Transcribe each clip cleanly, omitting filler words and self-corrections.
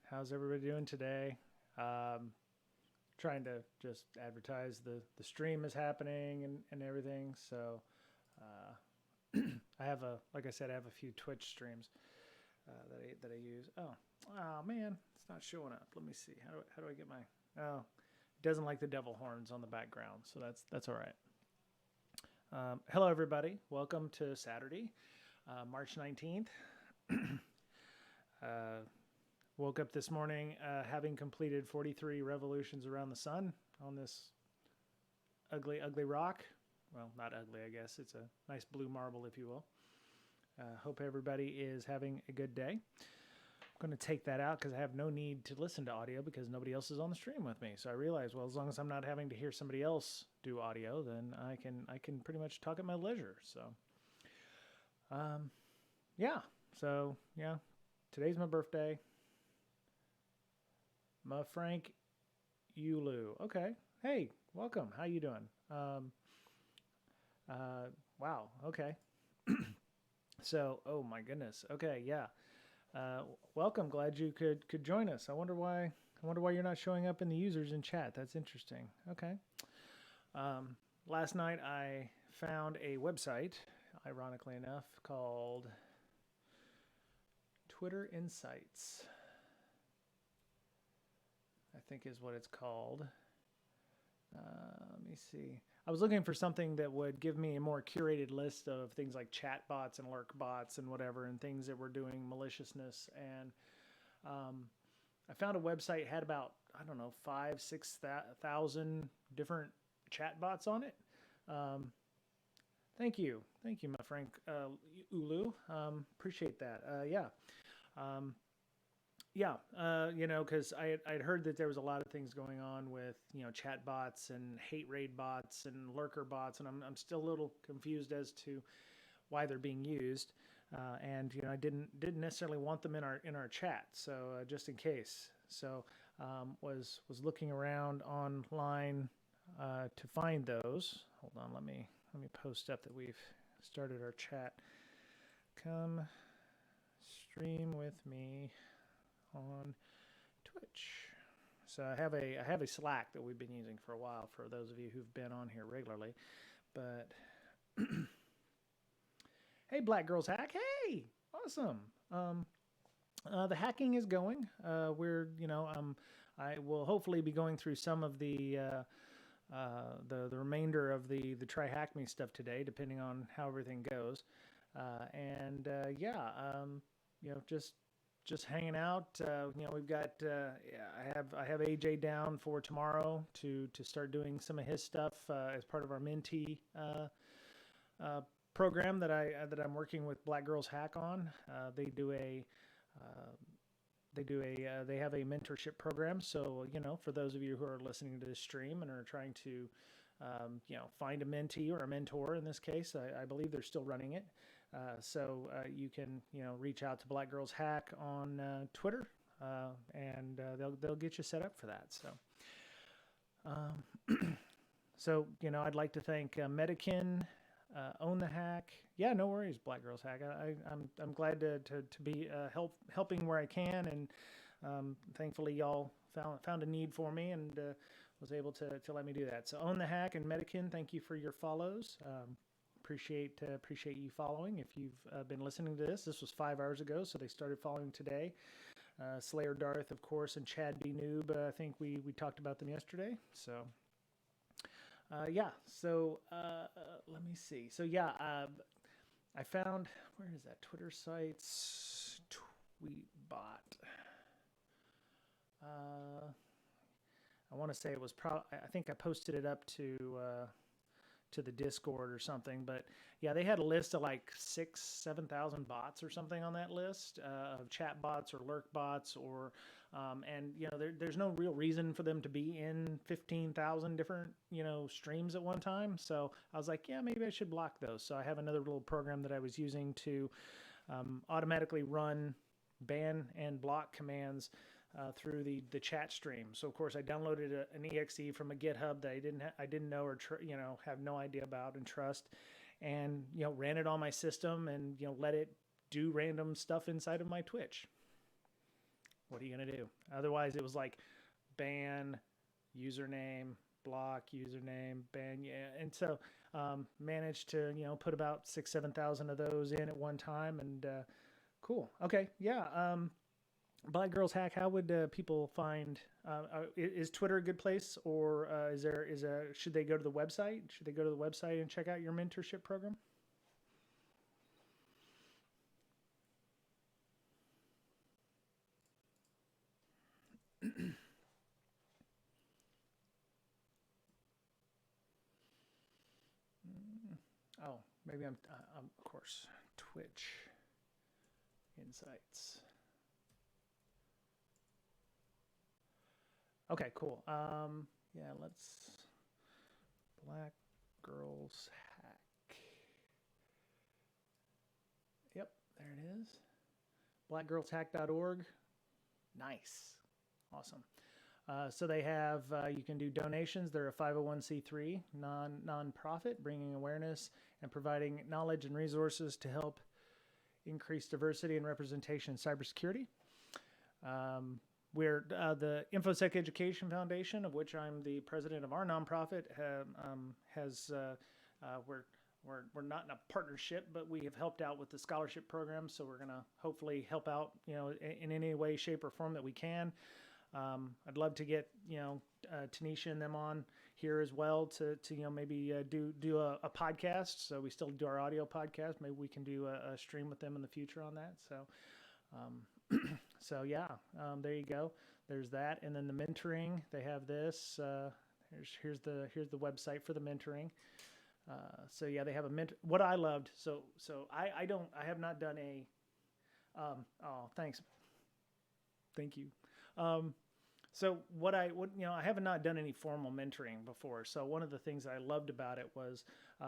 How's everybody doing today? Um, Trying to just advertise the stream is happening and everything. So I have like I said, I have a few Twitch streams that I use. Oh man, it's not showing up. Let me see. How do I get my? Oh, it doesn't like the devil horns on the background, so that's all right. Hello everybody. Welcome to Saturday, March 19th. uh, Woke up this morning having completed 43 revolutions around the sun on this ugly, ugly rock. Well, not ugly, I guess. It's a nice blue marble, if you will. Hope everybody is having a good day. I'm going to take that out because I have no need to listen to audio because nobody else is on the stream with me. So I realized, well, as long as I'm not having to hear somebody else do audio, then I can pretty much talk at my leisure. So, um, yeah. So yeah, today's my birthday. Ma Frank Ulu. Okay. Hey, welcome. How you doing? Wow. Okay. So, oh my goodness. Okay, yeah. Uh, Welcome. Glad you could join us. I wonder why you're not showing up in the users in chat. That's interesting. Okay. Um, Last night I found a website, ironically enough, called Twitter Insights. I think is what it's called. Let me see. I was looking for something that would give me a more curated list of things like chat bots and lurk bots and whatever, and things that were doing maliciousness. And um, I found a website had about, I don't know, 6,000 different chat bots on it. Um, thank you, my Frank Ulu. Appreciate that. Um, yeah, because I'd heard that there was a lot of things going on with chat bots and hate raid bots and lurker bots, and I'm still a little confused as to why they're being used. And I didn't necessarily want them in our chat, so just in case. So was looking around online to find those. Hold on, let me post up that we've started our chat. Come stream with me on Twitch. So I have a Slack that we've been using for a while for those of you who've been on here regularly. But hey, Black Girls Hack. Hey, awesome. The hacking is going. I will hopefully be going through some of the remainder of the TryHackMe stuff today, depending on how everything goes. Just hanging out. We've got I have AJ down for tomorrow to start doing some of his stuff as part of our Mentee program that I'm working with Black Girls Hack on. They have a mentorship program. So for those of you who are listening to this stream and are trying to find a mentee or a mentor in this case, I believe they're still running it. So you can reach out to Black Girls Hack on Twitter, and they'll get you set up for that. So I'd like to thank Medikin, Own the Hack. Yeah, no worries, Black Girls Hack. I'm glad to be helping where I can, and thankfully y'all found a need for me and was able to let me do that. So Own the Hack and Medikin, thank you for your follows. Appreciate you following. If you've been listening to this was 5 hours ago, so they started following today. Slayer Darth, of course, and Chad B. Noob. I think we talked about them yesterday. So let me see. So I found, where is that Twitter sites Tweetbot. I want to say it was I think I posted it up to the Discord or something, but yeah, they had a list of like 7,000 bots or something on that list of chat bots or lurk bots and there's no real reason for them to be in 15,000 different streams at one time. So I was like, yeah, maybe I should block those. So I have another little program that I was using to automatically run ban and block commands through the chat stream. So of course I downloaded an exe from a GitHub that I didn't know or have no idea about and trust, and ran it on my system and let it do random stuff inside of my Twitch. What are you going to do? Otherwise, it was like ban, username, block, username, ban. Yeah. And so managed to, put about 7,000 of those in at one time. And cool. Okay. Yeah. Black Girls Hack, how would people find, is Twitter a good place, or should they go to the website? Should they go to the website and check out your mentorship program? Oh, maybe I'm of course, Twitch Insights. Okay, cool. Yeah, let's Black Girls Hack. Yep, there it is. blackgirlshack.org. Nice. Awesome. So they have, you can do donations. They're a 501c3 non-profit, bringing awareness and providing knowledge and resources to help increase diversity and representation in cybersecurity. We're the InfoSec Education Foundation, of which I'm the president of our nonprofit, we're not in a partnership, but we have helped out with the scholarship program. So we're going to hopefully help out, in any way, shape, or form that we can. I'd love to get, Tanisha and them on here as well to maybe do a podcast. So we still do our audio podcast. Maybe we can do a stream with them in the future on that. So, yeah, there you go. There's that. And then the mentoring, they have this, here's the website for the mentoring. So yeah, they have a mentor. What I loved. So I have not done a, oh, thanks. Thank you. So I have not done any formal mentoring before. So one of the things that I loved about it was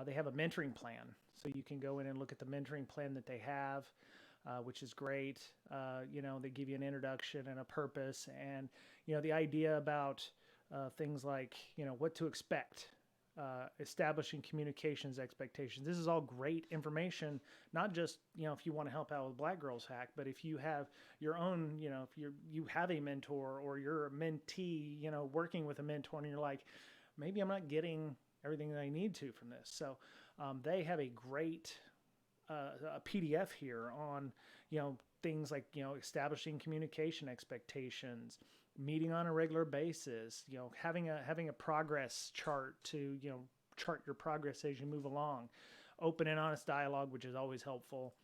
they have a mentoring plan. So you can go in and look at the mentoring plan that they have, which is great. They give you an introduction and a purpose, and the idea about things like what to expect. Establishing communications expectations. This is all great information, not just, if you want to help out with Black Girls Hack, but if you have your own, if you have a mentor or you're a mentee, working with a mentor, and you're like, maybe I'm not getting everything that I need to from this. So they have a great a PDF here on, things like, establishing communication expectations, meeting on a regular basis, having a progress chart to, chart your progress as you move along, open and honest dialogue, which is always helpful.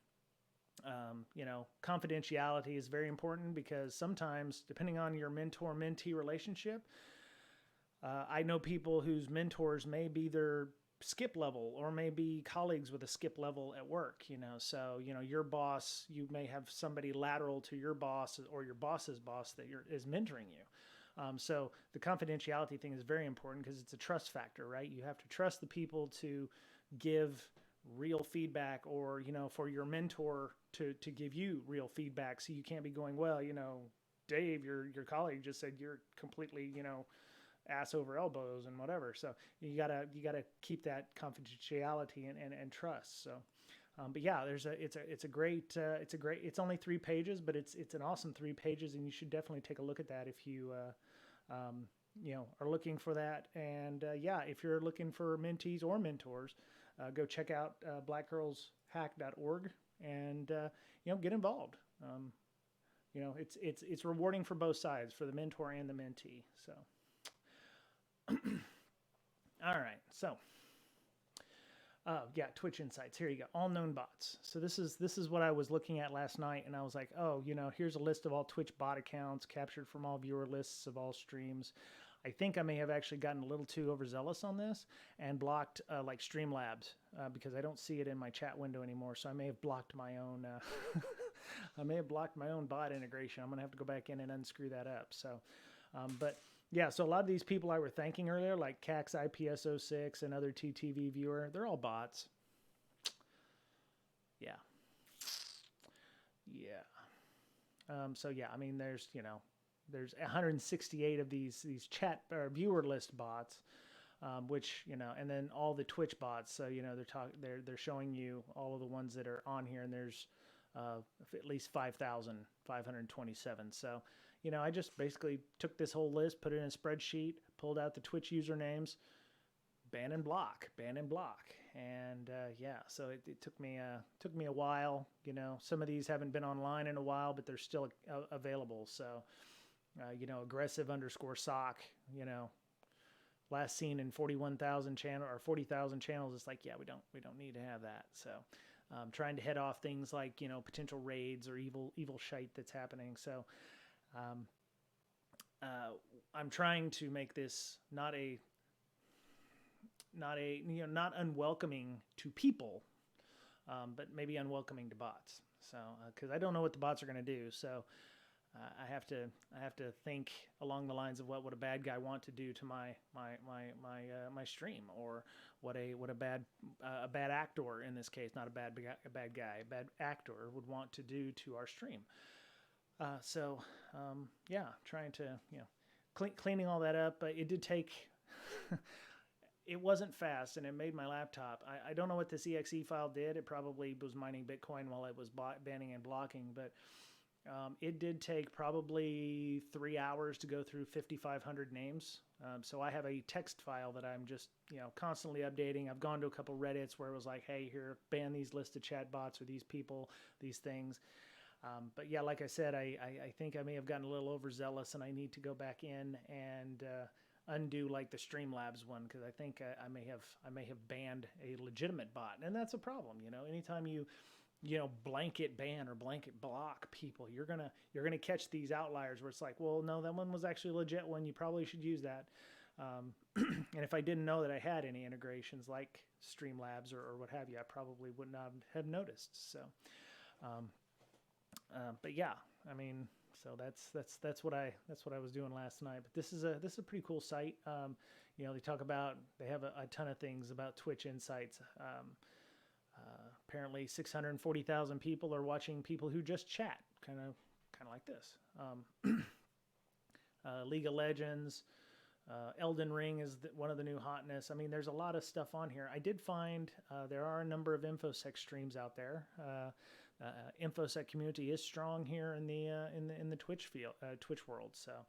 Confidentiality is very important because sometimes, depending on your mentor-mentee relationship, I know people whose mentors may be their skip level or maybe colleagues with a skip level at work, so, your boss, you may have somebody lateral to your boss or your boss's boss that is mentoring you. So the confidentiality thing is very important because it's a trust factor, right? You have to trust the people to give real feedback, or, for your mentor to give you real feedback. So you can't be going, well, Dave, your colleague just said you're completely, ass over elbows and whatever. So you gotta keep that confidentiality and trust. So, but yeah, it's only 3 pages, but it's an awesome 3 pages, and you should definitely take a look at that if you, are looking for that. And yeah, if you're looking for mentees or mentors, go check out blackgirlshack.org and get involved. It's rewarding for both sides, for the mentor and the mentee. So. All right, so yeah, Twitch Insights. Here you go. All known bots. So this is what I was looking at last night, and I was like, oh, here's a list of all Twitch bot accounts captured from all viewer lists of all streams. I think I may have actually gotten a little too overzealous on this and blocked like Streamlabs because I don't see it in my chat window anymore. So I may have blocked my own. I may have blocked my own bot integration. I'm gonna have to go back in and unscrew that up. So, but. Yeah, so a lot of these people I were thanking earlier, like Cax IPS06 and other TTV viewer, they're all bots. Yeah. So yeah, I mean, there's 168 of these chat or viewer list bots, which and then all the Twitch bots. So they're showing you all of the ones that are on here, and there's at least 5,527. So I just basically took this whole list, put it in a spreadsheet, pulled out the Twitch usernames, ban and block, ban and block. And yeah, so it took me a while. Some of these haven't been online in a while, but they're still available. So, aggressive _ sock, last seen in 41,000 channel or 40,000 channels. It's like, yeah, we don't need to have that. So, trying to head off things like, potential raids or evil shite that's happening. So, I'm trying to make this not unwelcoming to people, but maybe unwelcoming to bots. So, because I don't know what the bots are going to do. So, I have to think along the lines of what would a bad guy want to do to my stream, or what a bad actor, in this case, not a bad guy, a bad actor would want to do to our stream. So yeah, trying to cleaning all that up, but it did take. It wasn't fast, and it made my laptop. I don't know what this exe file did. It probably was mining Bitcoin while it was banning and blocking, but it did take probably 3 hours to go through 5,500 names. So I have a text file that I'm just constantly updating. I've gone to a couple Reddits where it was like, hey, here, ban these list of chat bots or these people, these things. But yeah, like I said, I think I may have gotten a little overzealous, and I need to go back in and undo like the Streamlabs one, because I think I may have banned a legitimate bot, and that's a problem. Anytime you blanket ban or blanket block people, you're gonna catch these outliers where it's like, well, no, that one was actually a legit one. You probably should use that. And if I didn't know that I had any integrations like Streamlabs or what have you, I probably would not have noticed. So, but yeah, I mean, so that's what I was doing last night. But this is a pretty cool site. They have a ton of things about Twitch Insights. Apparently 640,000 people are watching people who just chat, kind of like this. League of Legends, Elden Ring is one of the new hotness. I mean, there's a lot of stuff on here. I did find there are a number of InfoSec streams out there. InfoSec community is strong here in the Twitch Twitch world. So,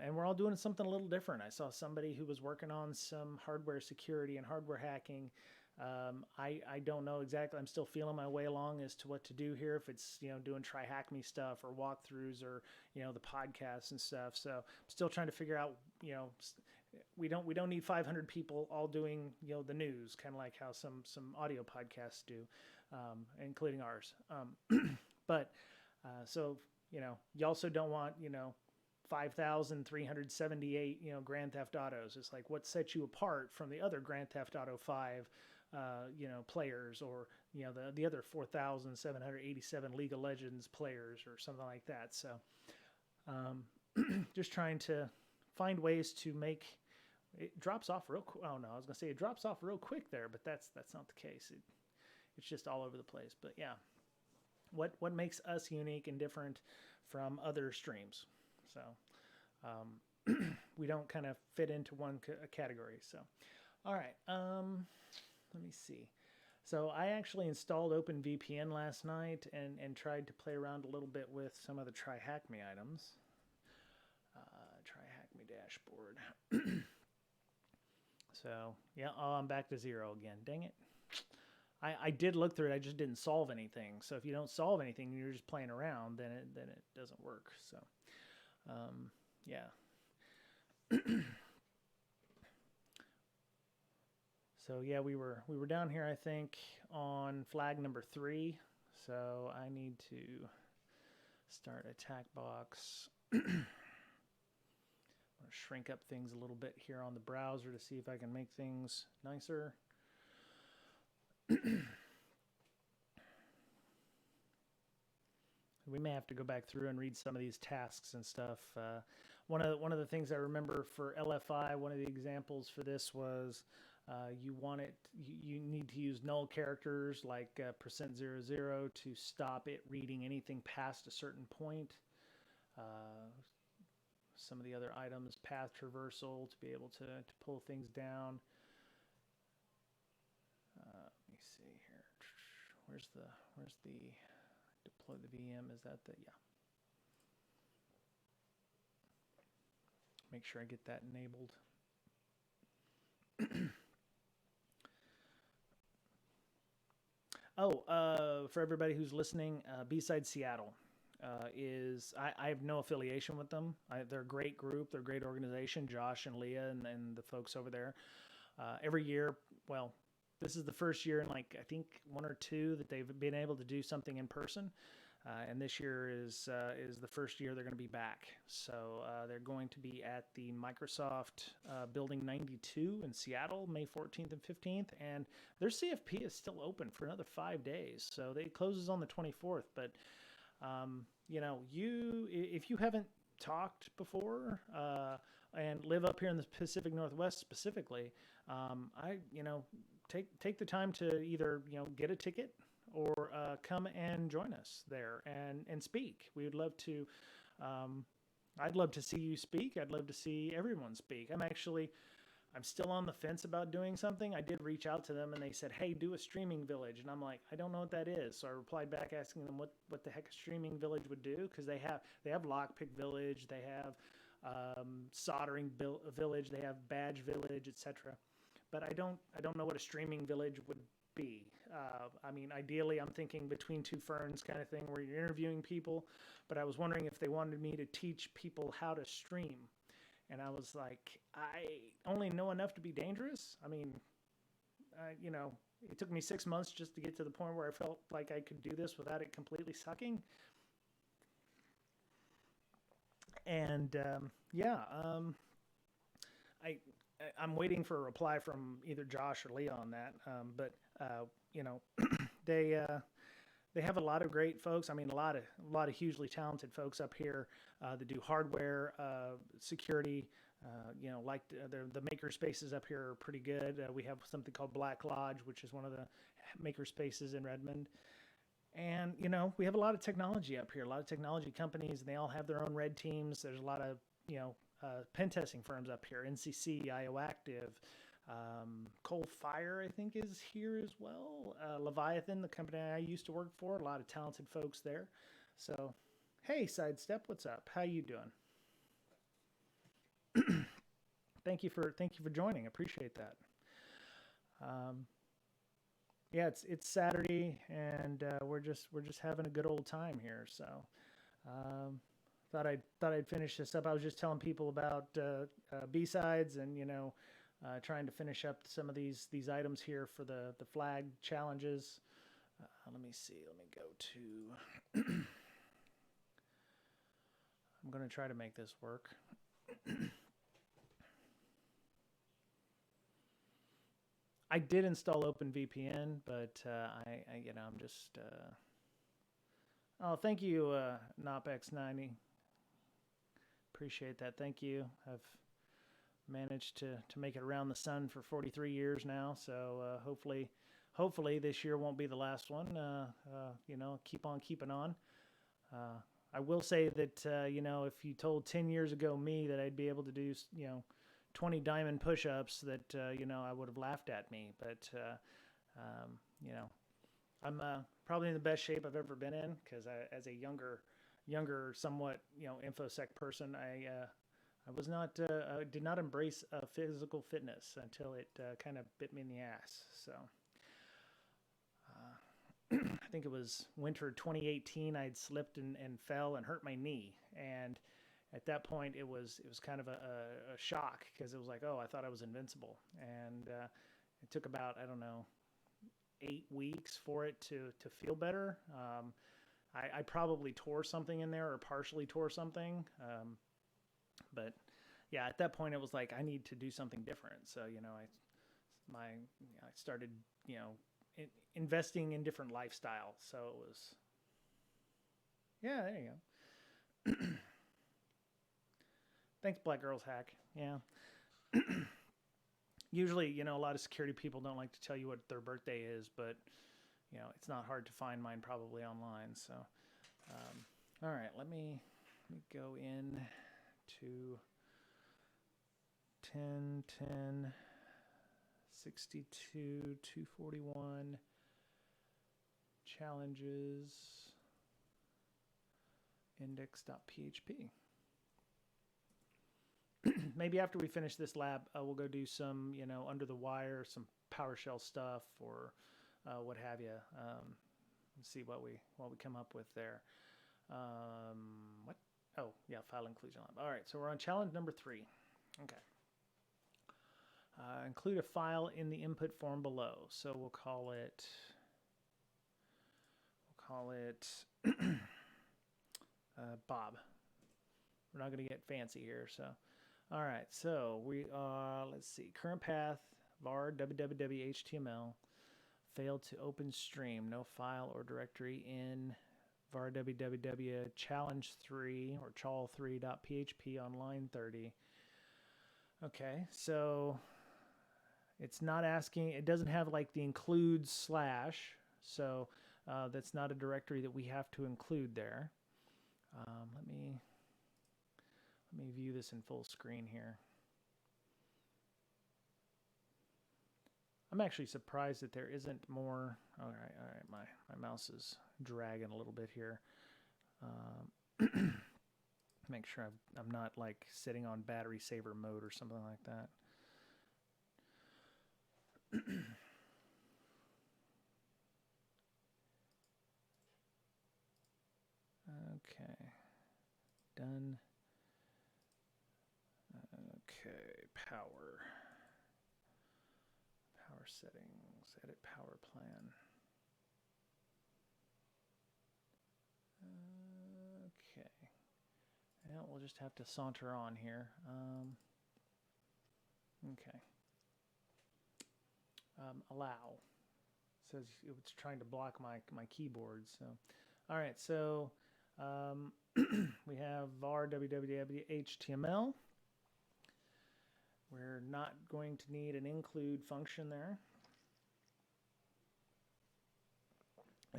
and we're all doing something a little different. I saw somebody who was working on some hardware security and hardware hacking. I don't know exactly. I'm still feeling my way along as to what to do here. If it's doing TryHackMe stuff or walkthroughs or the podcasts and stuff. So I'm still trying to figure out. We don't need 500 people all doing the news, kind of like how some audio podcasts do, including ours. But so you also don't want 5,378 Grand Theft Autos. It's like, what sets you apart from the other Grand Theft Auto 5 players, or the other 4,787 League of Legends players or something like that. So just trying to find ways to make it drops off real quick. Oh no, I was gonna say it drops off real quick there, but that's not the case. It's just all over the place. But yeah, what makes us unique and different from other streams? So we don't kind of fit into one category. So all right, let me see. So I actually installed OpenVPN last night and tried to play around a little bit with some of the TryHackMe items. TryHackMe dashboard. So yeah, I'm back to 0 again. Dang it. I did look through it. I just didn't solve anything. So if you don't solve anything, you're just playing around, then it doesn't work. So yeah. So yeah, we were down here, I think, on flag number 3. So I need to start attack box. I'm going to shrink up things a little bit here on the browser to see if I can make things nicer. We may have to go back through and read some of these tasks and stuff. One of the things I remember for LFI, one of the examples for this was you need to use null characters like %00 to stop it reading anything past a certain point. Some of the other items, path traversal, to be able to pull things down. Let me see here. Where's the deploy the VM? Is that the, yeah. make sure I get that enabled. For everybody who's listening, B-Side Seattle I have no affiliation with them. They're a great group. They're a great organization. Josh and Leah and the folks over there. Every year, well, this is the first year in like I think 1 or 2 that they've been able to do something in person. And this year is the first year they're going to be back. So they're going to be at the Microsoft Building 92 in Seattle, May 14th and 15th. And their CFP is still open for another 5 days. So it closes on the 24th. But, if you haven't talked before and live up here in the Pacific Northwest specifically, take the time to either, get a ticket or come and join us there and speak. We would love to. I'd love to see you speak. I'd love to see everyone speak. I'm still on the fence about doing something. I did reach out to them and they said, hey, do a streaming village. And I'm like, I don't know what that is. So I replied back asking them what the heck a streaming village would do. Cause they have lockpick village. They have soldering village. They have badge village, etc. But I don't know what a streaming village would be. Ideally I'm thinking between two ferns kind of thing where you're interviewing people, but I was wondering if they wanted me to teach people how to stream. And I was like, I only know enough to be dangerous. It took me 6 months just to get to the point where I felt like I could do this without it completely sucking. And I'm waiting for a reply from either Josh or Leah on that. They have a lot of great folks. A lot of hugely talented folks up here that do hardware, security. The maker spaces up here are pretty good. We have something called Black Lodge, which is one of the maker spaces in Redmond. And, we have a lot of technology up here, a lot of technology companies, and they all have their own red teams. There's a lot of, pen testing firms up here, NCC, IOActive, Cold Fire, I think, is here as well. Leviathan, the company I used to work for, a lot of talented folks there. So, hey, Sidestep, what's up? How you doing? Thank you for joining. Appreciate that. It's Saturday, and we're just having a good old time here. So, thought I'd finish this up. I was just telling people about B-sides and trying to finish up some of these items here for the flag challenges. Let me see. Let me go to. I'm going to try to make this work. I did install OpenVPN, but I'm just. Oh, thank you, NopX90. Appreciate that. Thank you. I've managed to make it around the sun for 43 years now, so hopefully this year won't be the last one. Keep on keeping on. I will say that if you told 10 years ago me that I'd be able to do 20 diamond push-ups, that I would have laughed at me. But I'm probably in the best shape I've ever been in, because as a younger somewhat infosec person, I was not did not embrace physical fitness until it kind of bit me in the ass. So I think it was winter 2018. I'd slipped and fell and hurt my knee, and at that point it was kind of a shock, because it was like, oh, I thought I was invincible, and it took about 8 weeks for it to feel better. I probably tore something in there, or partially tore something. But yeah, at that point it was like, I need to do something different. So, I started, investing in different lifestyle. So it was, yeah, there you go. Thanks, Black Girls Hack. Yeah. Usually, a lot of security people don't like to tell you what their birthday is, but it's not hard to find mine probably online. So, all right, let me go in to 10, 10, 62, 241, challenges, index.php. maybe after we finish this lab, we'll go do some, under the wire, some PowerShell stuff or what have you. See what we come up with there. What? Oh, yeah, file inclusion lab. All right, so we're on challenge number 3. Okay. Include a file in the input form below. So we'll call it Bob. We're not going to get fancy here. So, all right. So we let's see. Current path var www html failed to open stream. No file or directory in var www challenge3 or chal3.php on line 30. Okay. So it's not asking. It doesn't have like the include slash. So that's not a directory that we have to include there. Let me view this in full screen here. I'm actually surprised that there isn't more. All right. My mouse is dragging a little bit here. Make sure I'm not like sitting on battery saver mode or something like that. Okay, done. Okay, power settings, edit power plan. Okay, yeah, we'll just have to saunter on here. Okay. Allow. It says it's trying to block my keyboard. So, all right. So we have var www html. We're not going to need an include function there.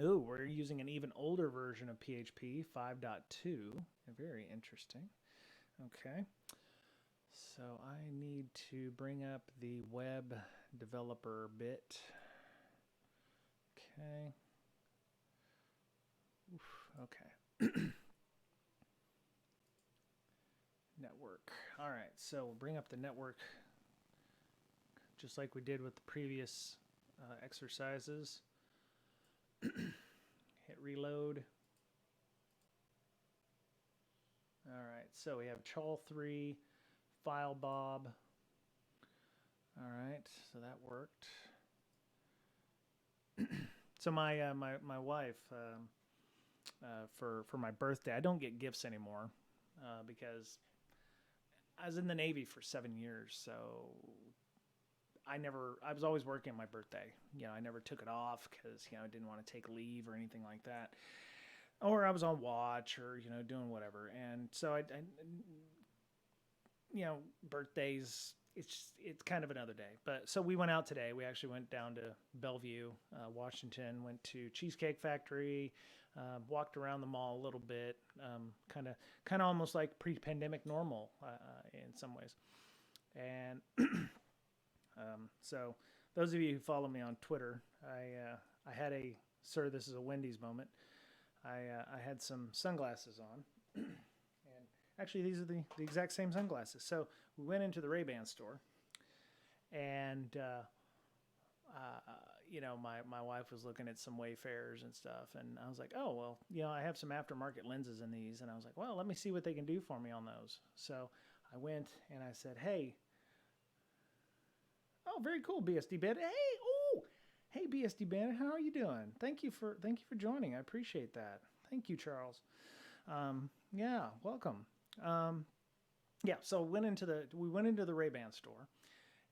Oh, we're using an even older version of PHP 5.2. Very interesting. Okay. So I need to bring up the web developer bit. Okay. Oof, okay. Network. All right, so we'll bring up the network just like we did with the previous exercises. Hit reload. All right, so we have chal3 file Bob. All right, so that worked. So my wife for my birthday, I don't get gifts anymore because I was in the Navy for 7 years, so I was always working on my birthday. I never took it off because I didn't want to take leave or anything like that, or I was on watch or doing whatever. And so I birthdays, it's kind of another day. But so we went out today. We actually went down to Bellevue, Washington, went to Cheesecake Factory, walked around the mall a little bit, kind of almost like pre-pandemic normal in some ways. And so those of you who follow me on Twitter, I had a "Sir, this is a Wendy's" moment. I had some sunglasses on. And actually, these are the exact same sunglasses. So we went into the Ray-Ban store, and my wife was looking at some Wayfarers and stuff, and I was like, oh, well, I have some aftermarket lenses in these, and I was like, well, let me see what they can do for me on those. So I went and I said, hey, oh, very cool, BSD Bandit. Hey, BSD Bandit, how are you doing? Thank you for joining. I appreciate that. Thank you, Charles. Yeah, welcome. So we went into the Ray-Ban store,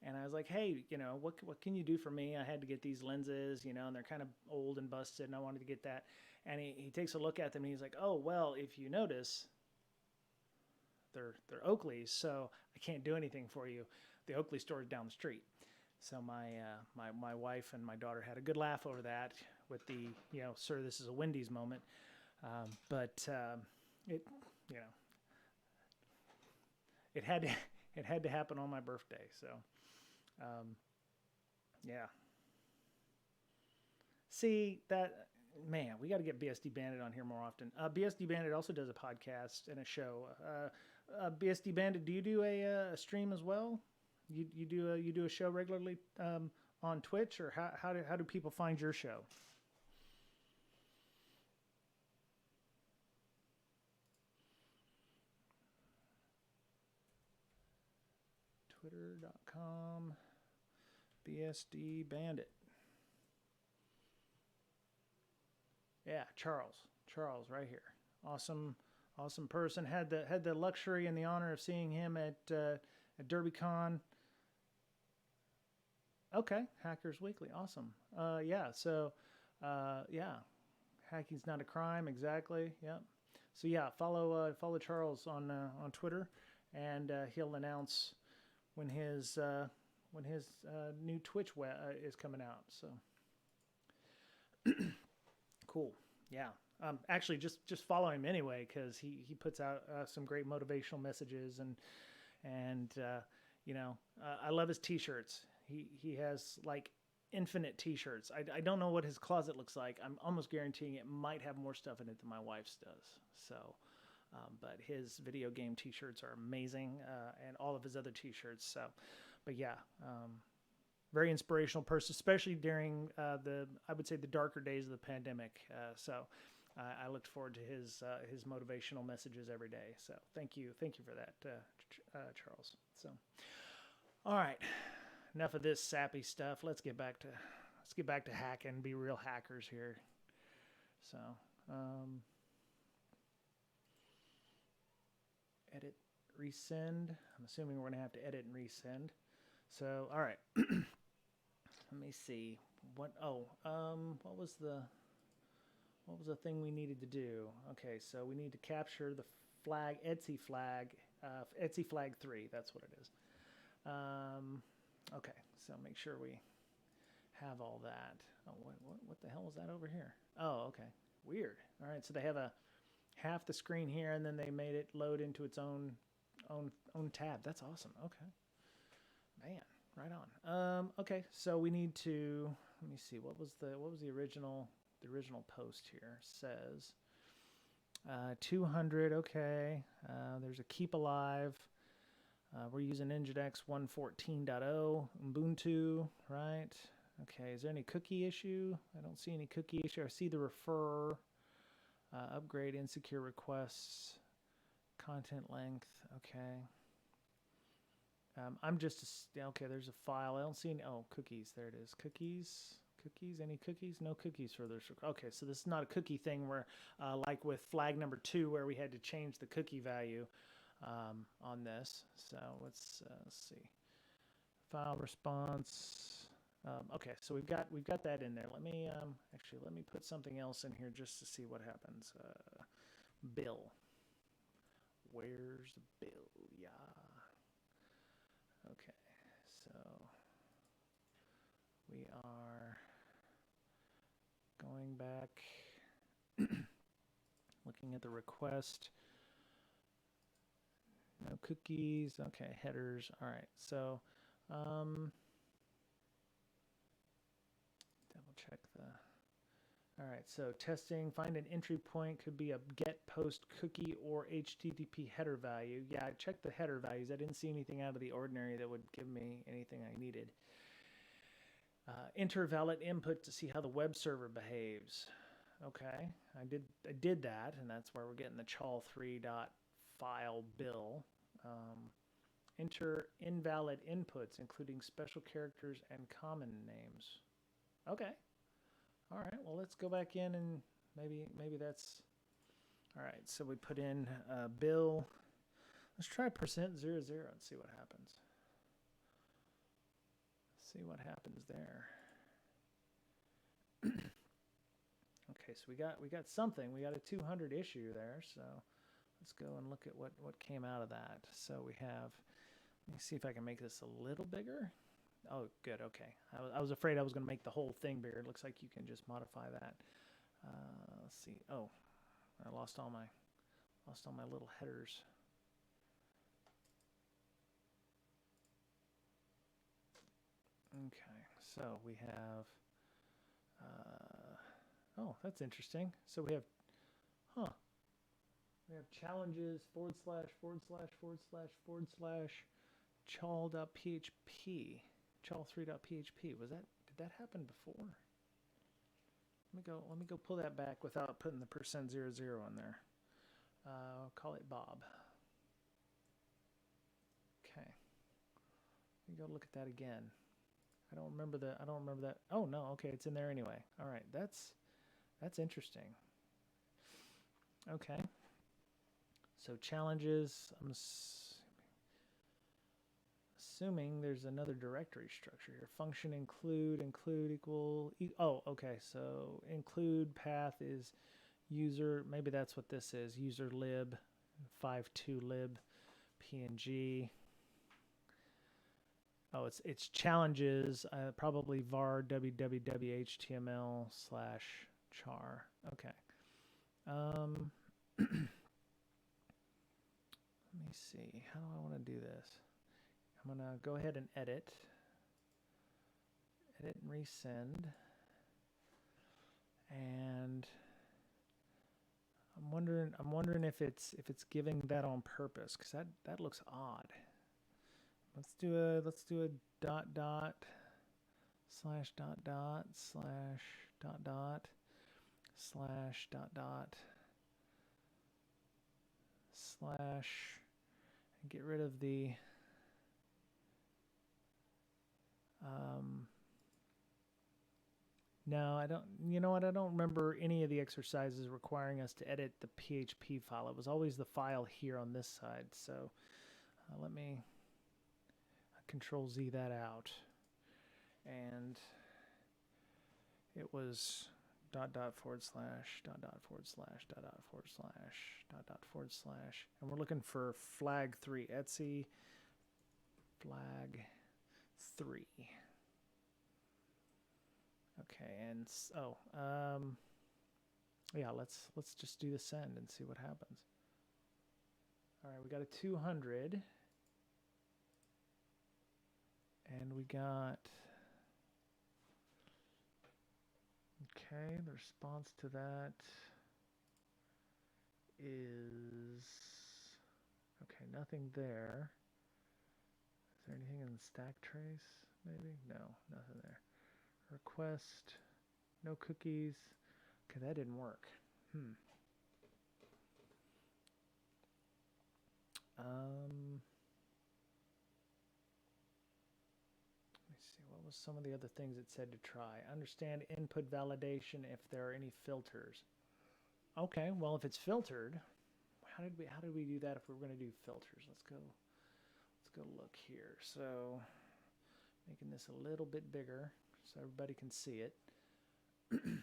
and I was like, hey, what can you do for me? I had to get these lenses, and they're kind of old and busted, and I wanted to get that. And he takes a look at them, and he's like, oh, well, if you notice, they're Oakley's, so I can't do anything for you. The Oakley store is down the street. So my wife and my daughter had a good laugh over that with the, sir, this is a Wendy's moment. But it had to happen on my birthday. So, yeah. See that, man, we got to get BSD Bandit on here more often. BSD Bandit also does a podcast and a show. BSD Bandit, do you do a stream as well? You do a show regularly on Twitch, or how do people find your show? Twitter.com BSD Bandit. Yeah, Charles, right here. Awesome person. Had the luxury and the honor of seeing him at DerbyCon. Okay, Hackers Weekly, awesome. Yeah, so yeah, hacking's not a crime, exactly. Yep. So yeah, follow Charles on Twitter, and he'll announce when his new Twitch is coming out. So cool. Yeah. Actually, just follow him anyway, because he puts out some great motivational messages, and I love his T-shirts. He has like infinite T-shirts. I don't know what his closet looks like. I'm almost guaranteeing it might have more stuff in it than my wife's does. So, but his video game T-shirts are amazing, and all of his other T-shirts. So, but yeah, very inspirational person, especially during I would say the darker days of the pandemic. So I looked forward to his motivational messages every day. So thank you for that, Charles. So, all right, enough of this sappy stuff. Let's get back to hacking, be real hackers here. So edit, resend. I'm assuming we're gonna have to edit and resend. So all right. Let me see what was the thing we needed to do? Okay, so we need to capture the flag, Etsy flag 3. That's what it is. Okay, so make sure we have all that. Oh, what the hell was that over here? Oh, okay, weird. All right, so they have a half the screen here, and then they made it load into its own tab. That's awesome. Okay, man. Right on. Okay, so we need to, let me see, what was the original post here? Says 200. Okay. There's a keep alive. We're using Nginx 1.14.0 Ubuntu, right? Okay. Is there any cookie issue? I don't see any cookie issue. I see the refer, upgrade insecure requests, content length. Okay. I'm just, okay, there's a file. I don't see any, cookies. There it is. Cookies, any cookies? No cookies for this. Okay, so this is not a cookie thing where, like with flag number 2, where we had to change the cookie value on this. So let's see. File response. Okay, so we've got that in there. Let me put something else in here just to see what happens. Bill. Where's the bill? Yeah. Okay, so we are going back, looking at the request. No cookies. Okay, headers. All right, so double check the. All right, so testing, find an entry point, could be a get post cookie or HTTP header value. Yeah, I checked the header values. I didn't see anything out of the ordinary that would give me anything I needed. Enter valid input to see how the web server behaves. Okay, I did that, and that's where we're getting the chal3.file bill. Enter invalid inputs, including special characters and common names. Okay. All right, well, let's go back in and maybe that's, all right, so we put in bill. Let's try %00 and see what happens. See what happens there. Okay, so we got something. We got a 200 issue there, so let's go and look at what came out of that. So we have, let me see if I can make this a little bigger. Oh, good. Okay. I was afraid I was going to make the whole thing bigger. It looks like you can just modify that. Let's see. Oh, I lost all my little headers. Okay. So we have. Oh, that's interesting. So we have. Huh. We have challenges // chal.php, chal3.php. Did that happen before? Let me go pull that back without putting the %00 in there. I'll call it Bob. Okay. Let me go look at that again. I don't remember that. Oh no, okay, it's in there anyway. All right, that's interesting. Okay. So challenges, I'm assuming there's another directory structure here. Function include equal. Oh, okay. So include path is user. Maybe that's what this is. User lib, 52 lib, png. Oh, it's challenges. Probably var www.html/char. Okay. Let me see. How do I want to do this? I'm going to go ahead and edit and resend. And I'm wondering if it's giving that on purpose, because that looks odd. Let's do a dot dot slash dot dot slash dot dot slash dot dot slash, and get rid of the no, I don't. You know what? I don't remember any of the exercises requiring us to edit the PHP file. It was always the file here on this side. So let me Control Z that out. And it was dot dot // dot dot // dot dot / dot dot /. And we're looking for flag 3, Etsy flag 3. Okay, and yeah, let's just do the send and see what happens. All right, we got a 200, and we got, okay, the response to that is, okay, nothing there. Is there anything in the stack trace, maybe? No, nothing there. Request, no cookies. Okay, that didn't work. Let me see, what was some of the other things it said to try? Understand input validation if there are any filters. Okay, well, if it's filtered, how did we do that if we were going to do filters? Let's go look here. So making this a little bit bigger so everybody can see it. Open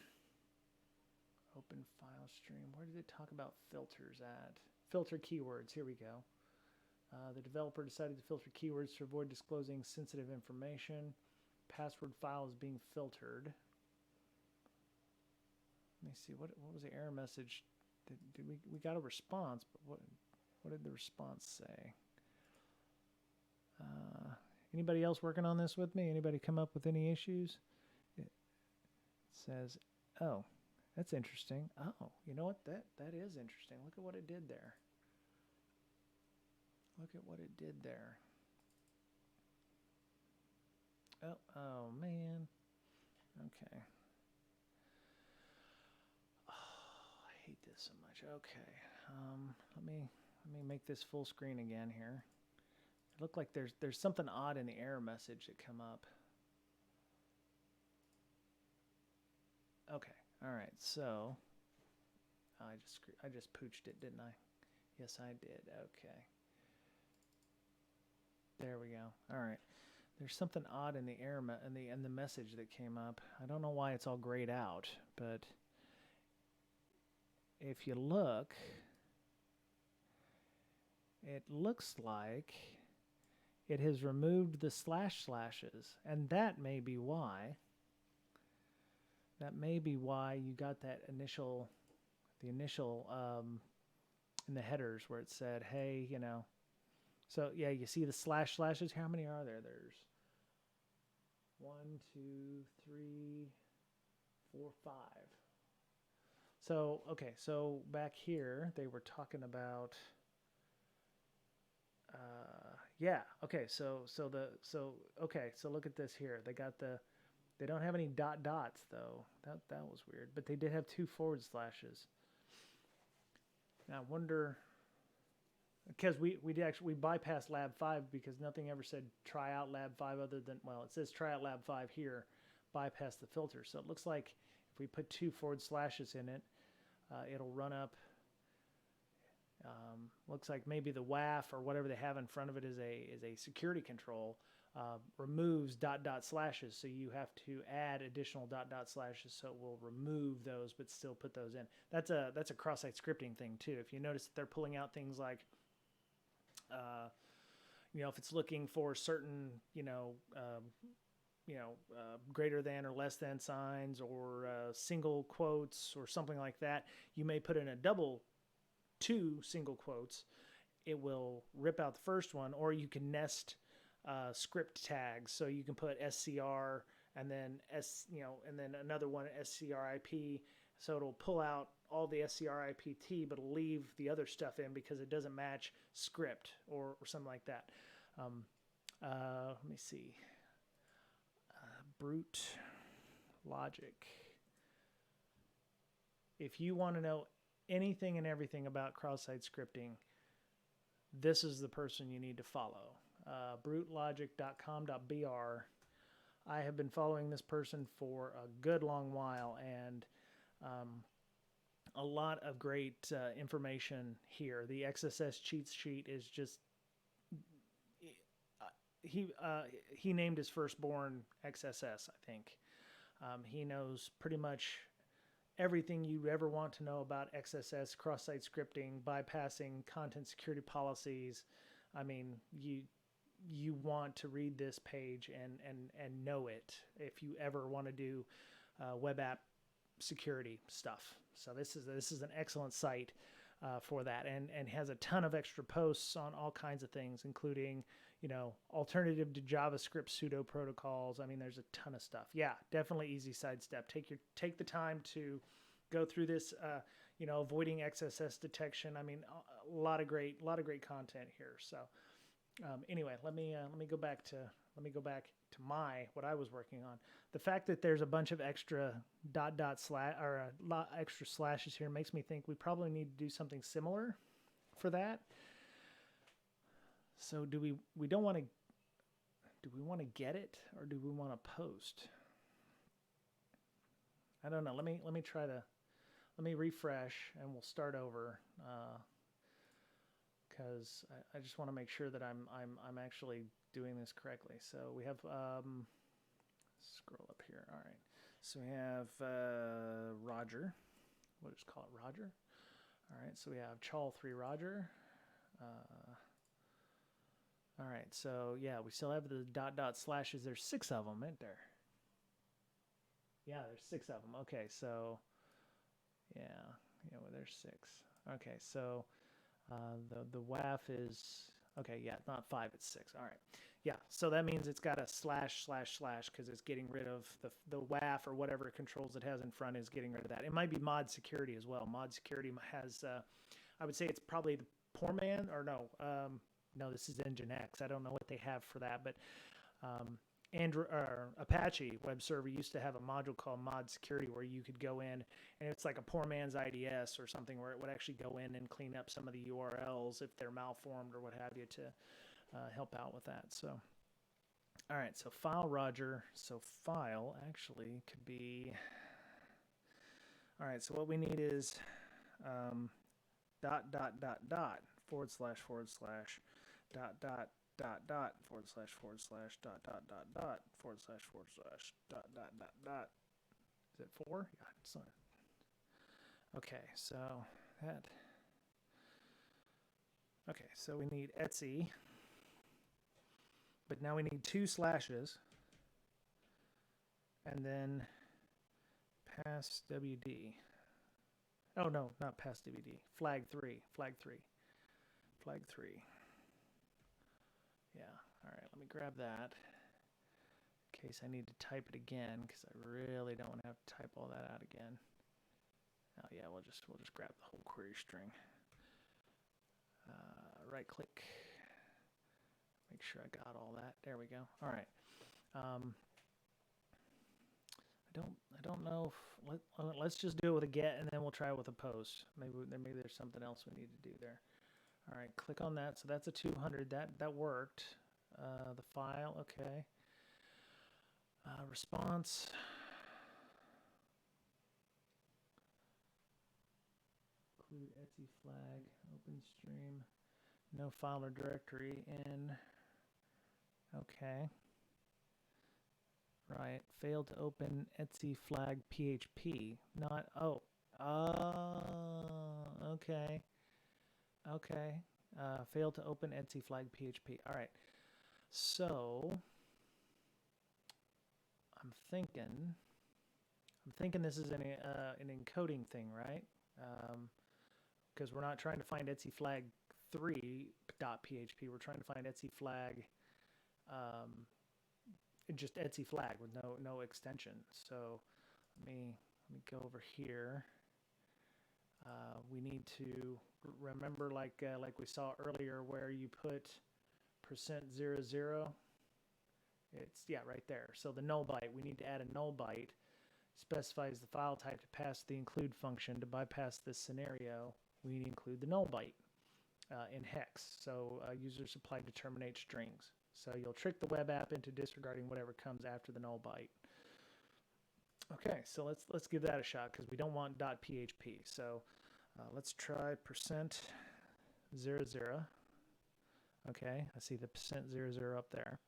file stream. Where did it talk about filters at? Filter keywords. Here we go. The developer decided to filter keywords to avoid disclosing sensitive information. Password file is being filtered. Let me see. What was the error message? Did we got a response? But what did the response say? Anybody else working on this with me? Anybody come up with any issues? It says, oh, that's interesting. Oh, you know what? That is interesting. Look at what it did there. Look at what it did there. Oh man. Okay. Oh, I hate this so much. Okay. Let me make this full screen again here. It looked like there's something odd in the error message that come up. Okay. All right. So I just pooched it, didn't I? Yes, I did. Okay. There we go. All right. There's something odd in the error in the message that came up. I don't know why it's all grayed out, but if you look, it looks like it has removed the slashes, and that may be why. That may be why you got that initial in the headers where it said, hey, you know. So yeah, you see the slashes. How many are there? There's 1, 2, 3, 4, 5. So, okay, so back here, they were talking about, yeah, okay, okay, so look at this here. They don't have any dots though. That was weird, but they did have 2 forward slashes. Now, I wonder, because we bypassed Lab 5 because nothing ever said try out Lab 5 other than, well, it says try out Lab 5 here, bypass the filter. So it looks like if we put 2 forward slashes in it, it'll run up. Looks like maybe the WAF or whatever they have in front of it is a security control. Removes ... slashes, so you have to add additional ... slashes, so it will remove those but still put those in. That's a cross-site scripting thing too. If you notice that they're pulling out things like, if it's looking for certain, greater than or less than signs or single quotes or something like that, you may put in a double 2 single quotes. It will rip out the first one, or you can nest script tags, so you can put SCR and then and then another one SCRIP, so it'll pull out all the SCRIPT but leave the other stuff in because it doesn't match script or something like that. Let me see. Brute logic. If you want to know anything and everything about cross-site scripting, this is the person you need to follow. brutelogic.com.br. I have been following this person for a good long while, and a lot of great information here. The XSS cheat sheet is just, he named his firstborn XSS, I think. He knows pretty much everything you ever want to know about XSS, cross-site scripting, bypassing content security policies. I mean, you want to read this page and know it if you ever want to do web app security stuff. So this is an excellent site for that, and has a ton of extra posts on all kinds of things, including alternative to JavaScript pseudo protocols. I mean, there's a ton of stuff. Yeah, definitely easy sidestep. Take the time to go through this. Avoiding XSS detection. I mean, a lot of great content here. So anyway, let me go back to what I was working on. The fact that there's a bunch of extra extra slashes here makes me think we probably need to do something similar for that. So do we want to get it, or do we want to post? I don't know. Let me refresh and we'll start over. Because I just want to make sure that I'm actually doing this correctly. So we have scroll up here. All right. So we have Roger. We'll just call it Roger. All right. So we have Chal3 Roger. All right. So yeah, we still have the ... slashes. There's 6 of them, isn't there? Yeah, there's 6 of them. Okay. So yeah, well, there's 6. Okay. So the WAF is, okay, yeah, not 5, it's 6. All right. Yeah, so that means it's got a / because it's getting rid of the WAF or whatever controls it has in front is getting rid of that. It might be mod security as well. Mod security has, I would say it's probably the poor man, or no, this is Nginx. I don't know what they have for that, but Apache web server used to have a module called mod security where you could go in, and it's like a poor man's IDS or something, where it would actually go in and clean up some of the URLs if they're malformed or what have you, to help out with that. So all right, so file Roger. So file actually could be, all right, so what we need is .. // // // Is it 4? Yeah, it's not. Okay, so that. Okay, so we need Etsy, but now we need 2 slashes, and then pass WD. Oh no, not pass WD. Flag 3. Yeah, all right, let me grab that in case I need to type it again, because I really don't want to have to type all that out again. Oh yeah, we'll just grab the whole query string. Right click. Make sure I got all that. There we go. All right. I don't know if let's just do it with a get, and then we'll try it with a post. Maybe there's something else we need to do there. All right, click on that. So that's a 200. That worked. The file, okay. Response. Include Etsy flag, open stream, no file or directory in. Okay. Right. Failed to open Etsy flag PHP. Not, okay. Okay. Failed to open Etsy flag PHP. All right. So I'm thinking this is an encoding thing, right? Because we're not trying to find Etsy flag 3.php. We're trying to find Etsy flag, just Etsy flag with no extension. So let me go over here. We need to remember, like we saw earlier, where you put %00. It's right there. So the null byte, we need to add a null byte. Specifies the file type to pass the include function. To bypass this scenario, we need to include the null byte in hex. So user supplied to terminate strings. So you'll trick the web app into disregarding whatever comes after the null byte. Okay, so let's give that a shot, because we don't want .php. So let's try %00. Okay, I see the %00 up there.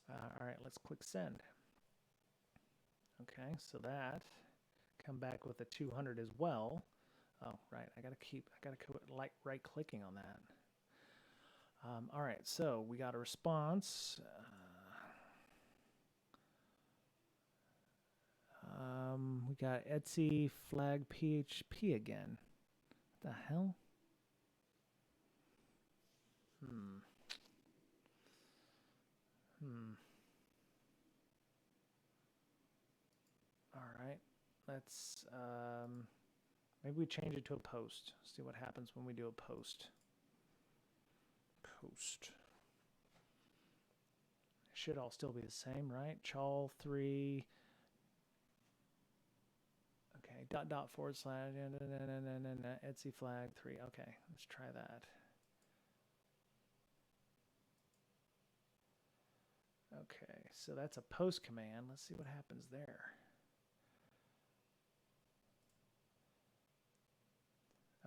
All right, let's click send. Okay, so that come back with a 200 as well. Oh, right, I gotta right clicking on that. All right, so we got a response. We got Etsy flag PHP again. What the hell? All right, let's maybe we change it to a post. See what happens when we do a post. Post. Should all still be the same, right? Chal3. Okay, // Etsy flag 3. Okay, let's try that. Okay, so that's a post command. Let's see what happens there.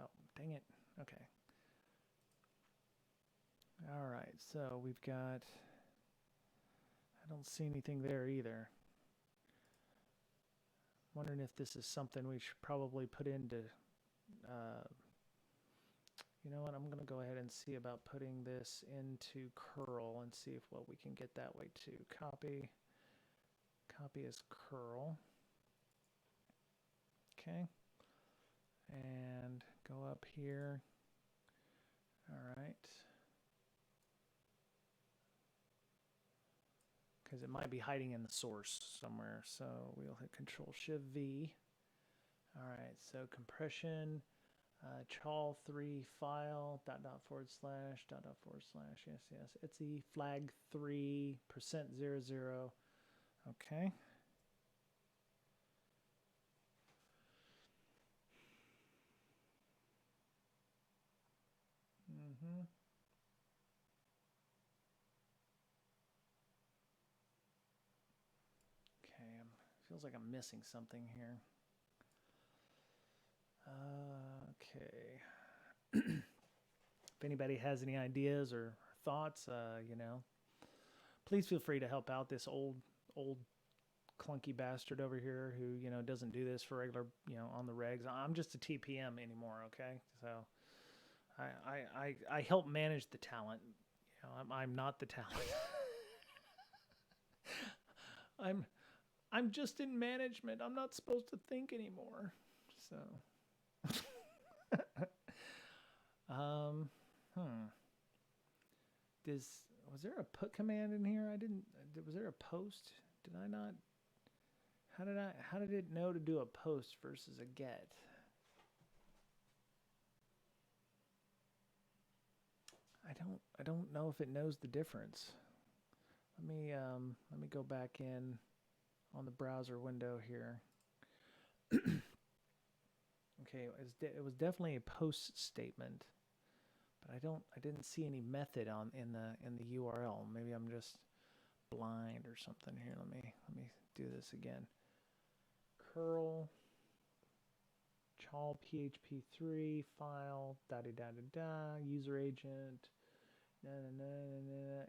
Oh, dang it. Okay. All right, so we've got, I don't see anything there either. Wondering if this is something we should probably put into, you know what, I'm going to go ahead and see about putting this into curl and see if what we can get that way too. Copy as curl. Okay. And go up here. All right. Because it might be hiding in the source somewhere. So we'll hit Control-Shift-V. All right, so compression, chal3 file, // yes, Etsy flag 3 %00. Okay. Okay, feels like I'm missing something here. Okay. If anybody has any ideas or thoughts, you know, please feel free to help out this old clunky bastard over here who, you know, doesn't do this for regular, you know, on the regs. I'm just a TPM anymore, okay? So I help manage the talent. You know, I'm not the talent. I'm just in management. I'm not supposed to think anymore. So was there a put command in here? Was there a post? Did I not? How did it know to do a post versus a get? I don't know if it knows the difference. Let me go back in on the browser window here. Okay, it was definitely a post statement, but I didn't see any method in the URL. Maybe I'm just blind or something here. Let me do this again. Curl chal php3 file user agent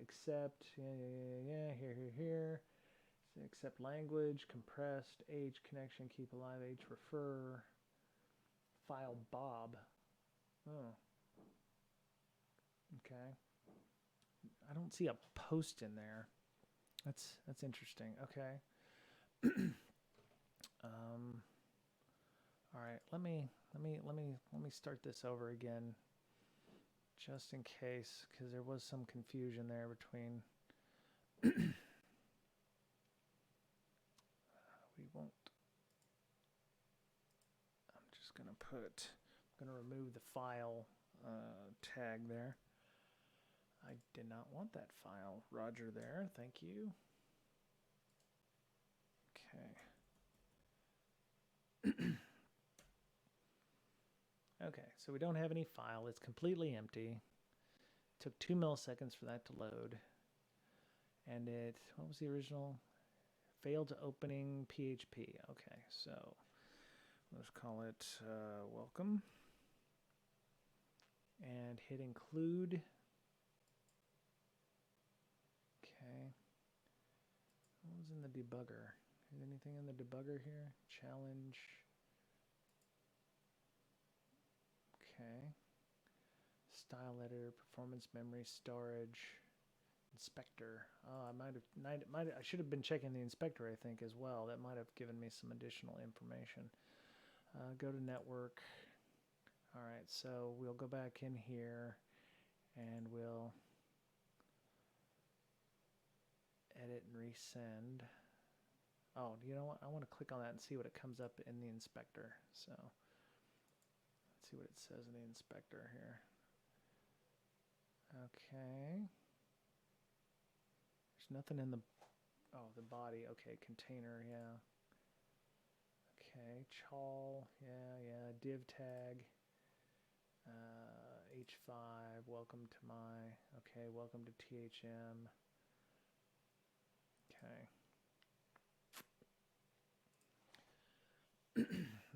accept here accept language compressed h connection keep alive h refer file Bob. Oh, okay. I don't see a post in there. That's interesting. Okay. All right. Let me start this over again, just in case, because there was some confusion there between. We won't. I'm just gonna remove the file tag there. I did not want that file. Roger there. Thank you. Okay. Okay, so we don't have any file. It's completely empty. It took 2 milliseconds for that to load. And what was the original? Failed to opening PHP. Okay, so let's call it welcome. And hit include. Okay. What was in the debugger? Is anything in the debugger here? Challenge. Okay. Style editor, performance memory, storage, inspector. Oh, I should have been checking the inspector, I think, as well. That might have given me some additional information. Go to network. All right, so we'll go back in here and we'll edit and resend. Oh, you know what? I want to click on that and see what it comes up in the inspector. So let's see what it says in the inspector here. Okay. There's nothing in the body. Okay, container, yeah. Okay, chal, yeah, div tag. H5, welcome to okay, welcome to THM. Okay.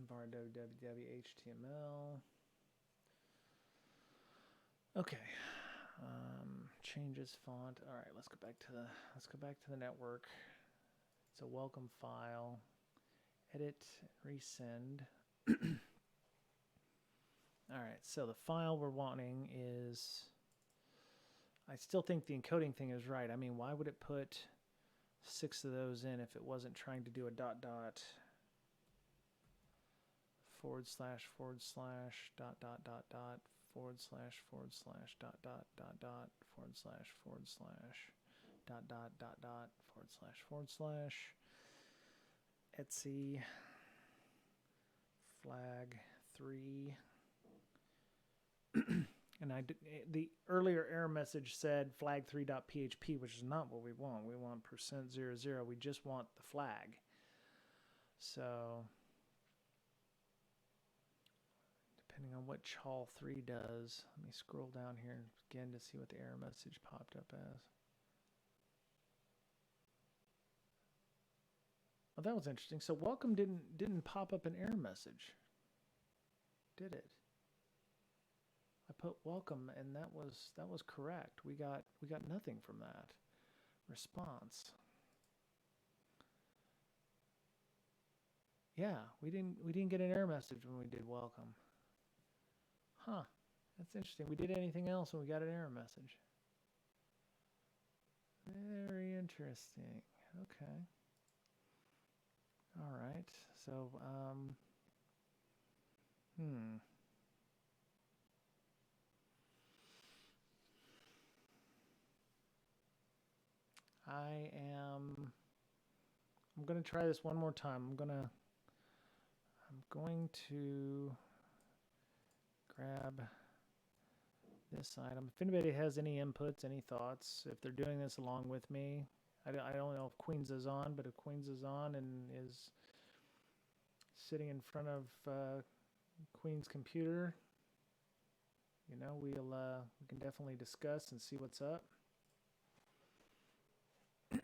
Var www HTML. Okay. Changes font. All right, let's go back to the network. It's a welcome file. Edit, resend. All right, so the file we're wanting is, I still think the encoding thing is right. I mean, why would it put 6 of those in if it wasn't trying to do a .. // // Etsy flag 3. And the earlier error message said flag3.php, which is not what we want. We want %00. We just want the flag. So depending on what chal3 does, let me scroll down here again to see what the error message popped up as. Oh, that was interesting. So welcome didn't pop up an error message, did it? I put welcome and that was correct. We got nothing from that response. Yeah, we didn't get an error message when we did welcome. Huh, that's interesting. We did anything else and we got an error message. Very interesting. Okay. All right. So, I'm going to try this one more time. I'm going to grab this item. If anybody has any inputs, any thoughts, if they're doing this along with me, I don't know if Queens is on, but if Queens is on and is sitting in front of Queen's computer, you know, we can definitely discuss and see what's up.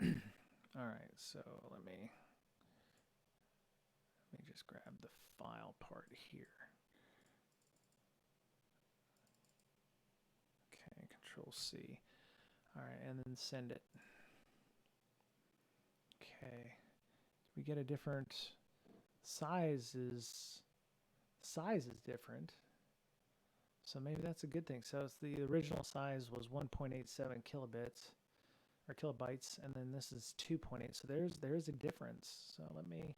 All right, so let me just grab the file part here. Okay, Control C. All right, and then send it. Okay, we get a different size is different. So maybe that's a good thing. So it's the original size was 1.87 kilobits or kilobytes, and then this is 2.8. So there's a difference. So let me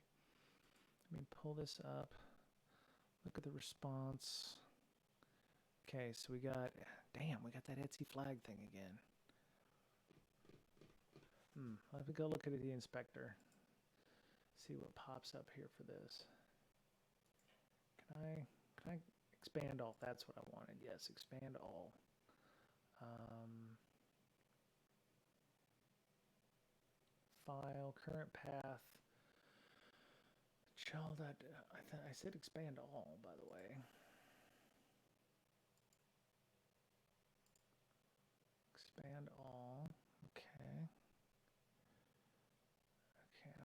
pull this up. Look at the response. Okay, so we got that Etsy flag thing again. Let me go look at the inspector. See what pops up here for this. Can I expand all? That's what I wanted. Yes, expand all. File, current path. Child, I said expand all, by the way. Expand all. Okay. Okay,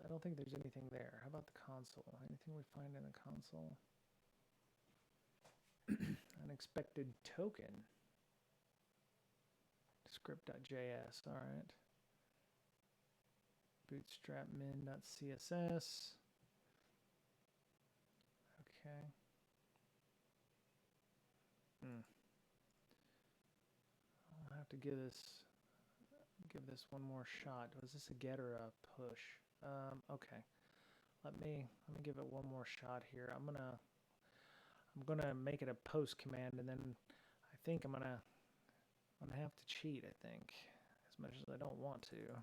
I don't think there's anything there. How about the console? Anything we find in the console? Unexpected token. Script.js, all right. Bootstrap min.css. Okay. I'll have to give this one more shot. Was this a get or a push? Okay. Let me give it one more shot here. I'm gonna make it a post command, and then I think I'm gonna have to cheat, I think, as much as I don't want to,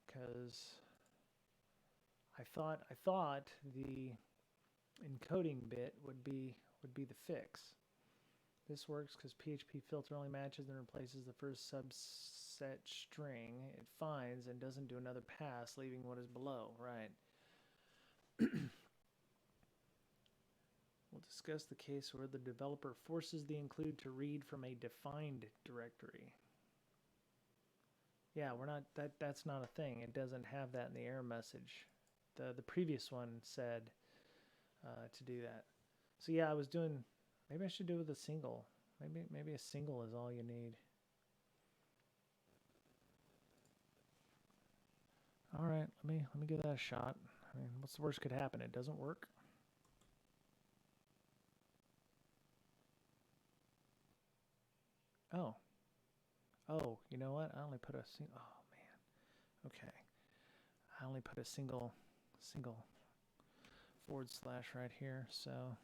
because I thought the encoding bit would be the fix. This works because PHP filter only matches and replaces the first subset string it finds and doesn't do another pass, leaving what is below. Right. We'll discuss the case where the developer forces the include to read from a defined directory. Yeah, that's not a thing. It doesn't have that in the error message. The previous one said to do that. So yeah, I was doing, maybe I should do it with a single. Maybe a single is all you need. All right, let me give that a shot. I mean, what's the worst could happen? It doesn't work. Oh, you know what? I only put a single. Oh man. Okay. I only put a single forward slash right here. So.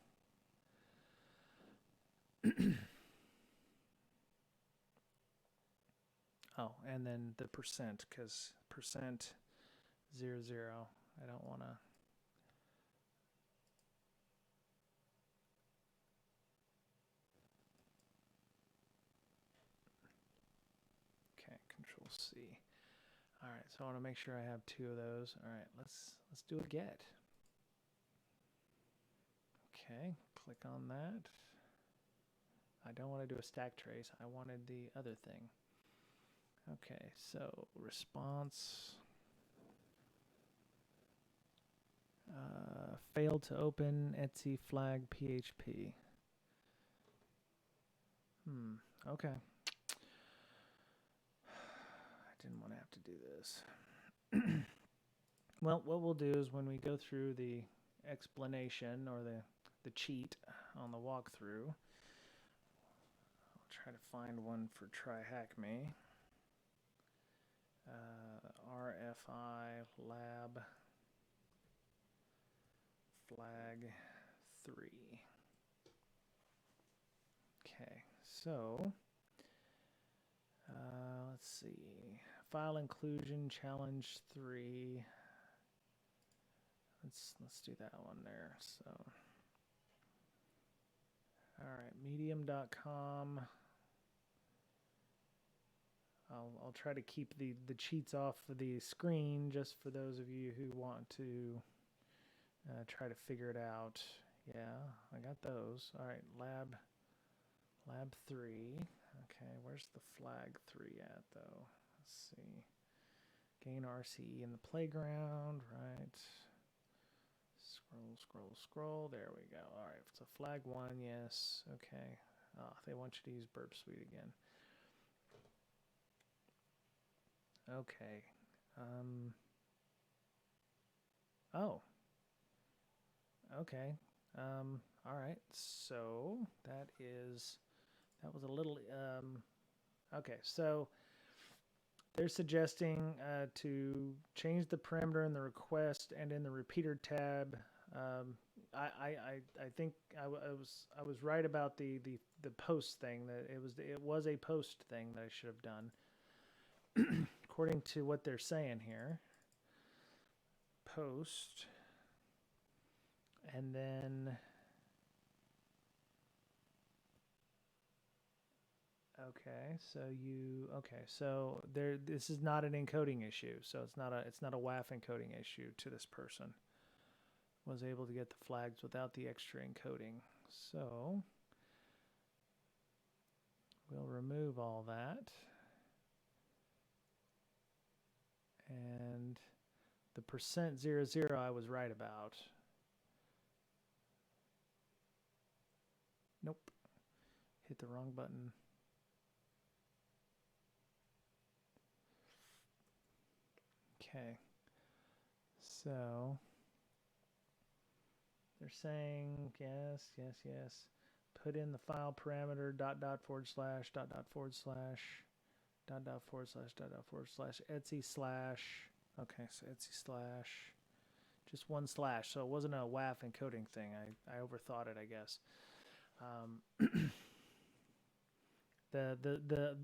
Oh, and then the percent, because percent 00. I don't want to. Okay, Control C. All right, so I want to make sure I have two of those. All right, let's do a get. Okay, click on that. I don't want to do a stack trace. I wanted the other thing. Okay, so response. Failed to open Etsy flag PHP. Okay. I didn't want to have to do this. Well, what we'll do is when we go through the explanation or the cheat on the walkthrough, I'll try to find one for TryHackMe. RFI lab flag 3. Okay, so let's see. File inclusion challenge 3. Let's do that one there. So All right, medium.com. I'll try to keep the cheats off of the screen just for those of you who want to try to figure it out. Yeah, I got those. All right, lab 3. Okay, where's the flag 3 at though? Let's see. Gain RCE in the playground, right? Scroll. There we go. All right, so flag 1, yes. Okay. Oh, they want you to use Burp Suite again. Okay. Oh. Okay. All right. So that was a little. Okay. So they're suggesting to change the parameter in the request and in the repeater tab. I think I was right about the post thing, that it was a post thing that I should have done. According to what they're saying here, post, and then so this is not an encoding issue, so it's not a WAF encoding issue to this person. Was able to get the flags without the extra encoding, so we'll remove all that. And the %00 I was right about. Nope. Hit the wrong button. Okay. So they're saying yes. Put in the file parameter // // okay, so // just one slash, so it wasn't a WAF encoding thing. I overthought it, I guess.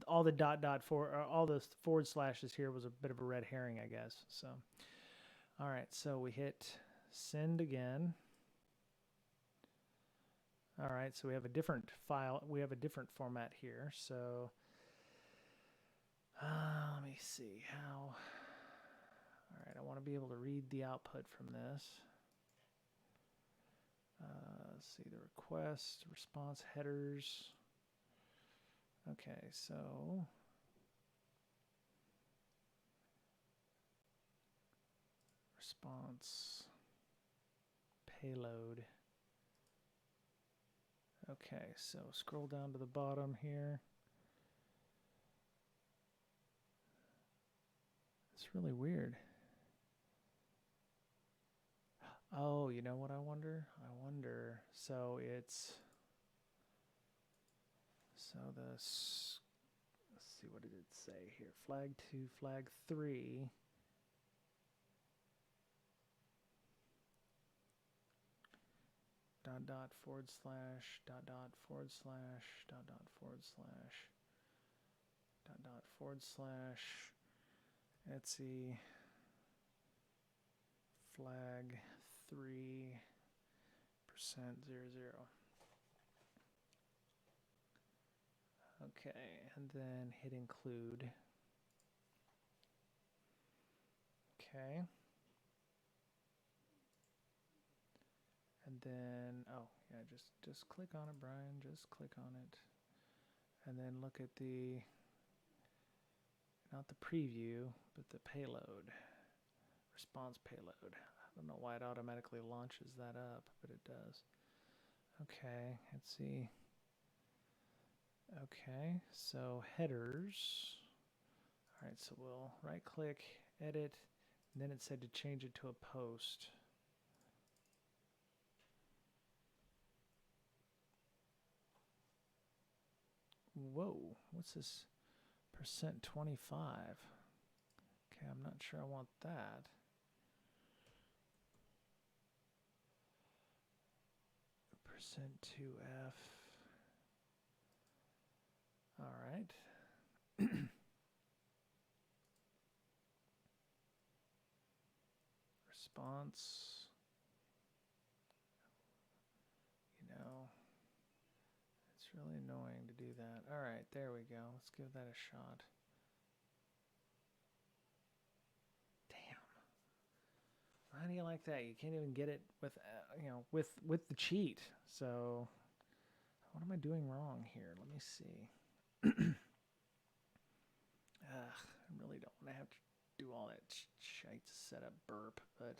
All the all the forward slashes here was a bit of a red herring, I guess. So all right, so we hit send again. All right, so we have a different file. We have a different format here. So let me see how. All right, I want to be able to read the output from this. Let's see the request, response headers. Okay, so response payload. Okay, so scroll down to the bottom here. It's really weird. Oh, you know what I wonder? So it's, let's see, what did it say here? Flag 2, flag 3. // // // flag 3 %00. Okay, and then hit include. Okay. And then, oh yeah, just click on it, Brian. Just click on it, and then look at the, not the preview, but the payload, response payload. I don't know why it automatically launches that up, but it does. Okay, let's see. Okay, so headers. All right, so we'll right click, edit, and then it said to change it to a post. Whoa, what's this %25? Okay, I'm not sure I want that. %2F. All right. Response. You know, All right, there we go. Let's give that a shot. Damn. How do you like that? You can't even get it with, with the cheat. So, what am I doing wrong here? Let me see. I really don't want to have to do all that shite to set up burp, but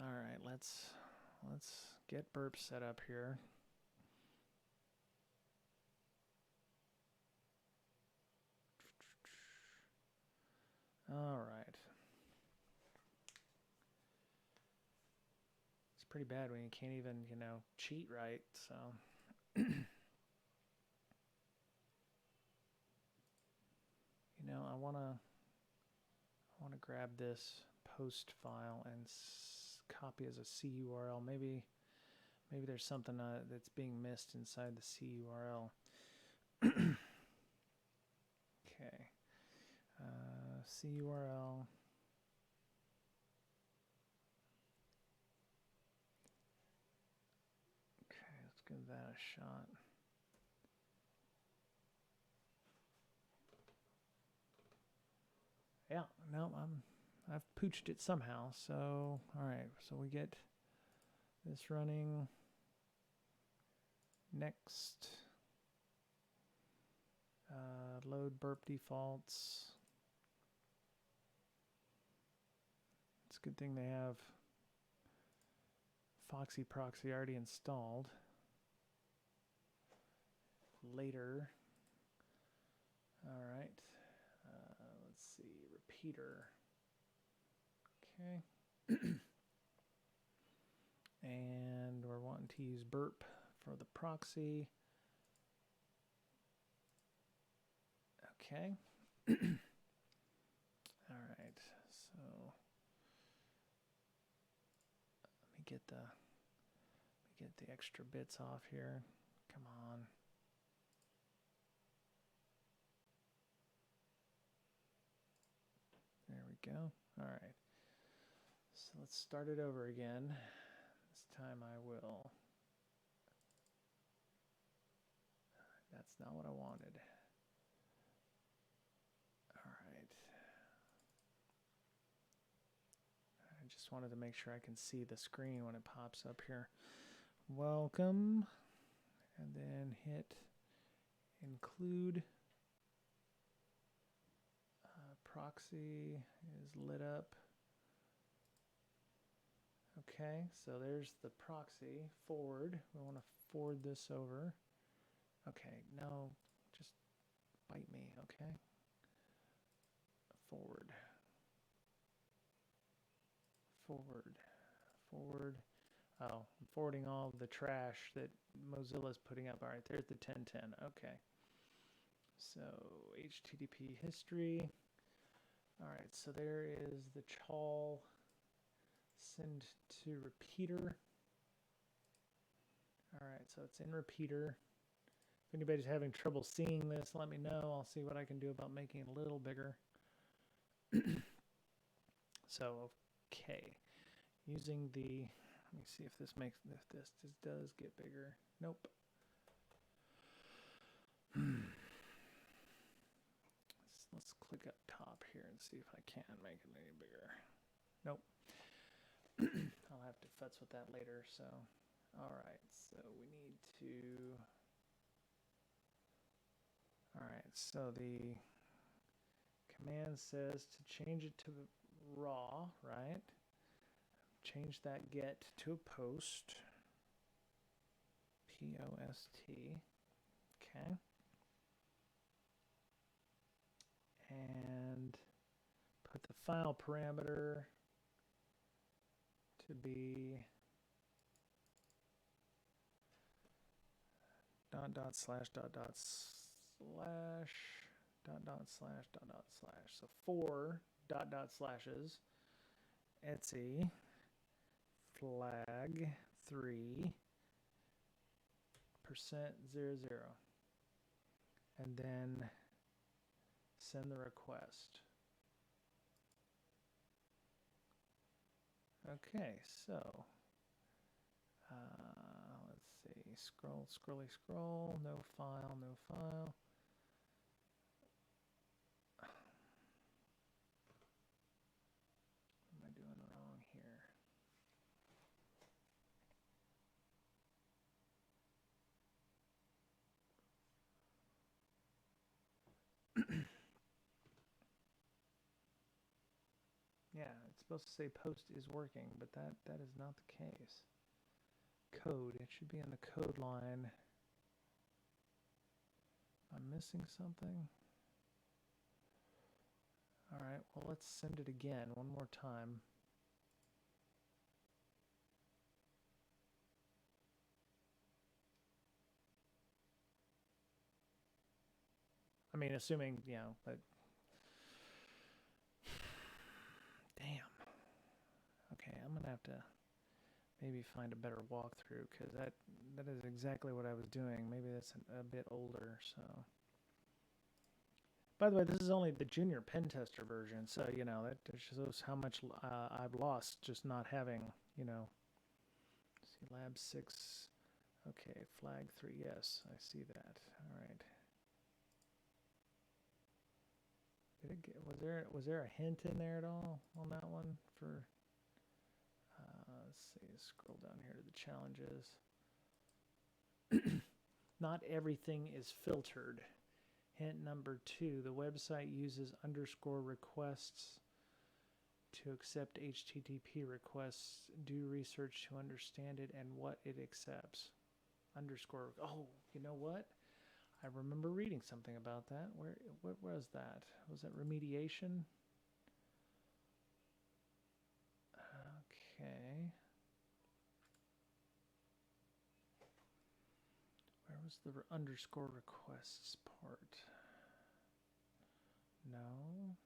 all right, let's get burp set up here. All right. It's pretty bad when you can't even, cheat right, so I want to grab this post file and copy as a CURL. Maybe there's something that's being missed inside the CURL. Okay. CURL. Okay, let's give that a shot. Yeah, no, I've pooched it somehow. So, all right, so we get this running. Next, load burp defaults. It's a good thing they have Foxy proxy already installed. Later. All right. Let's see, repeater. Okay. And we're wanting to use burp for the proxy. Okay. All right. So let me get the extra bits off here. Come on. There we go. All right. So let's start it over again. This time I will. That's not what I wanted. All right. I just wanted to make sure I can see the screen when it pops up here. Welcome. And then hit include. Proxy is lit up. Okay, so there's the proxy forward. We want to forward this over. Okay, no, just bite me, okay? Forward. Oh, I'm forwarding all the trash that Mozilla's putting up. All right, there's the 1010. Okay. So HTTP history. All right, so there is the chal. Send to repeater. All right, so it's in repeater. If anybody's having trouble seeing this, let me know. I'll see what I can do about making it a little bigger. So, okay. Using the, let me see if this does get bigger. Nope. Let's click up top here and see if I can make it any bigger. Nope. I'll have to futz with that later. So, all right. So we need to. All right. So the command says to change it to raw, right? Change that get to a post. P-O-S-T. Okay. And put the file parameter to be ///// So 4 ///. Etsy flag 3 %00, and then send the request. Okay, so let's see. scroll, scrolly, scroll. No file, no file. What am I doing wrong here? Yeah, it's supposed to say post is working, but that is not the case. Code, it should be in the code line. I'm missing something. All right, well, let's send it again one more time. I mean, assuming, you know, but damn. Okay, I'm gonna have to maybe find a better walkthrough, because that is exactly what I was doing. Maybe that's a bit older. So, by the way, this is only the junior pen tester version, so you know that shows how much I've lost just not having, you know. See, lab 6. Okay, flag 3. Yes, I see that. All right. Did it get, was there a hint in there at all on that one for? Let's see. Scroll down here to the challenges. Not everything is filtered. Hint number 2: the website uses underscore requests to accept HTTP requests. Do research to understand it and what it accepts. Underscore. Oh, you know what? I remember reading something about that. What was that? Was that remediation? Okay. Where was the underscore requests part? No.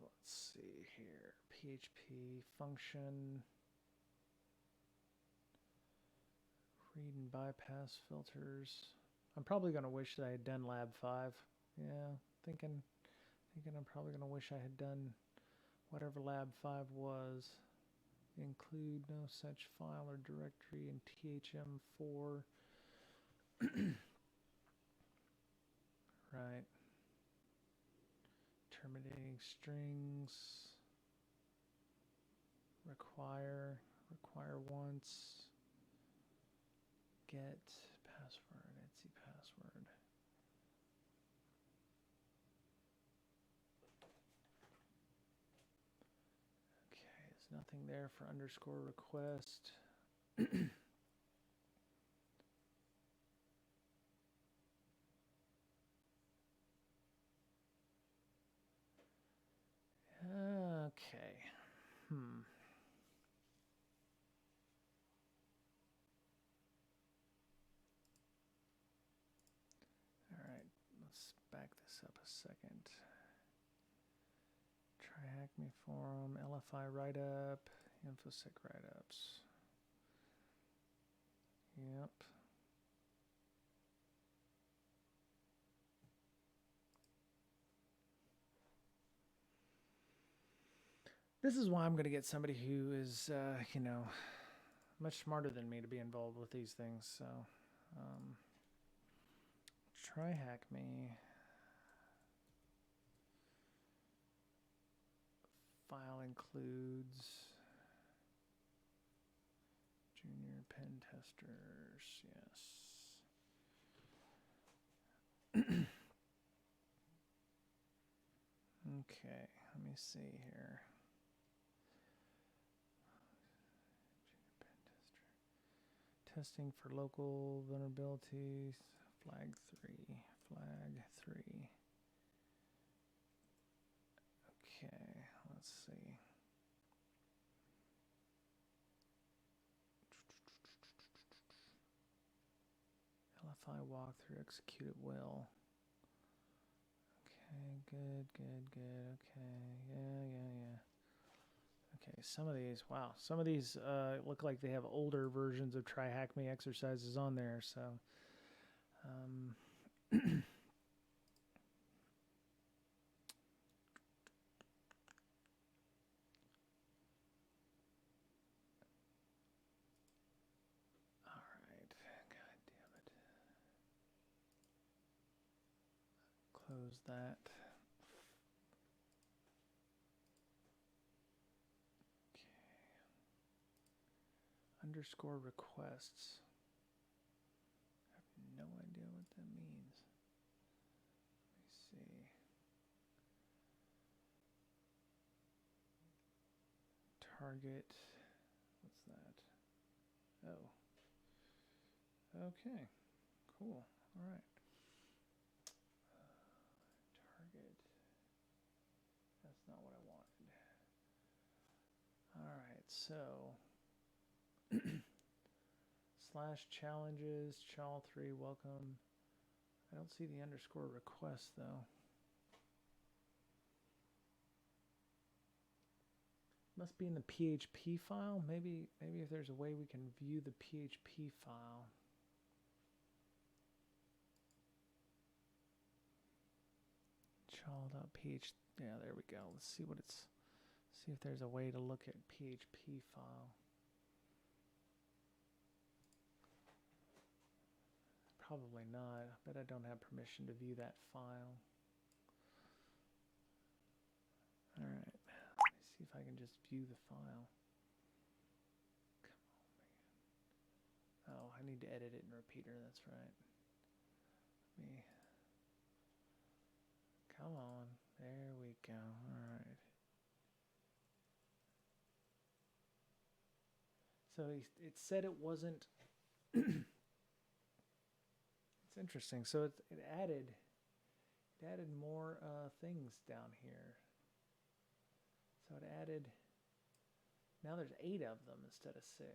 Let's see here. PHP function. Read and bypass filters. I'm probably going to wish that I had done lab 5. Yeah, thinking I'm probably going to wish I had done whatever lab 5 was. Include no such file or directory in THM4. Right. Terminating strings. Require once. Get password, Etsy password. Okay, there's nothing there for underscore request. Okay. Alright, let's back this up a second. TryHackMe forum, LFI write-up, InfoSec write-ups. Yep. This is why I'm going to get somebody who is, you know, much smarter than me to be involved with these things. So, TryHackMe. File includes junior pen testers. Yes. Okay, let me see here. Testing for local vulnerabilities. Flag 3. Okay, let's see. LFI walkthrough, execute at will. Okay, good. Okay, yeah. Okay, some of these, wow, some of these look like they have older versions of TryHackMe exercises on there, so close that. Underscore requests. I have no idea what that means. Let me see. Target. What's that? Oh. Okay. Cool. All right. Target. That's not what I wanted. All right. So. /challenges, chal3, welcome. I don't see the underscore request though. Must be in the PHP file. Maybe if there's a way we can view the PHP file. Chal.php. Yeah, there we go. Let's see what it's. See if there's a way to look at PHP file. Probably not. I bet I don't have permission to view that file. All right. Let me see if I can just view the file. Come on, man. Oh, I need to edit it in Repeater. That's right. Let me. Come on. There we go. All right. So it said it wasn't. It's interesting. So it added more things down here. So it added. Now there's 8 of them instead of 6.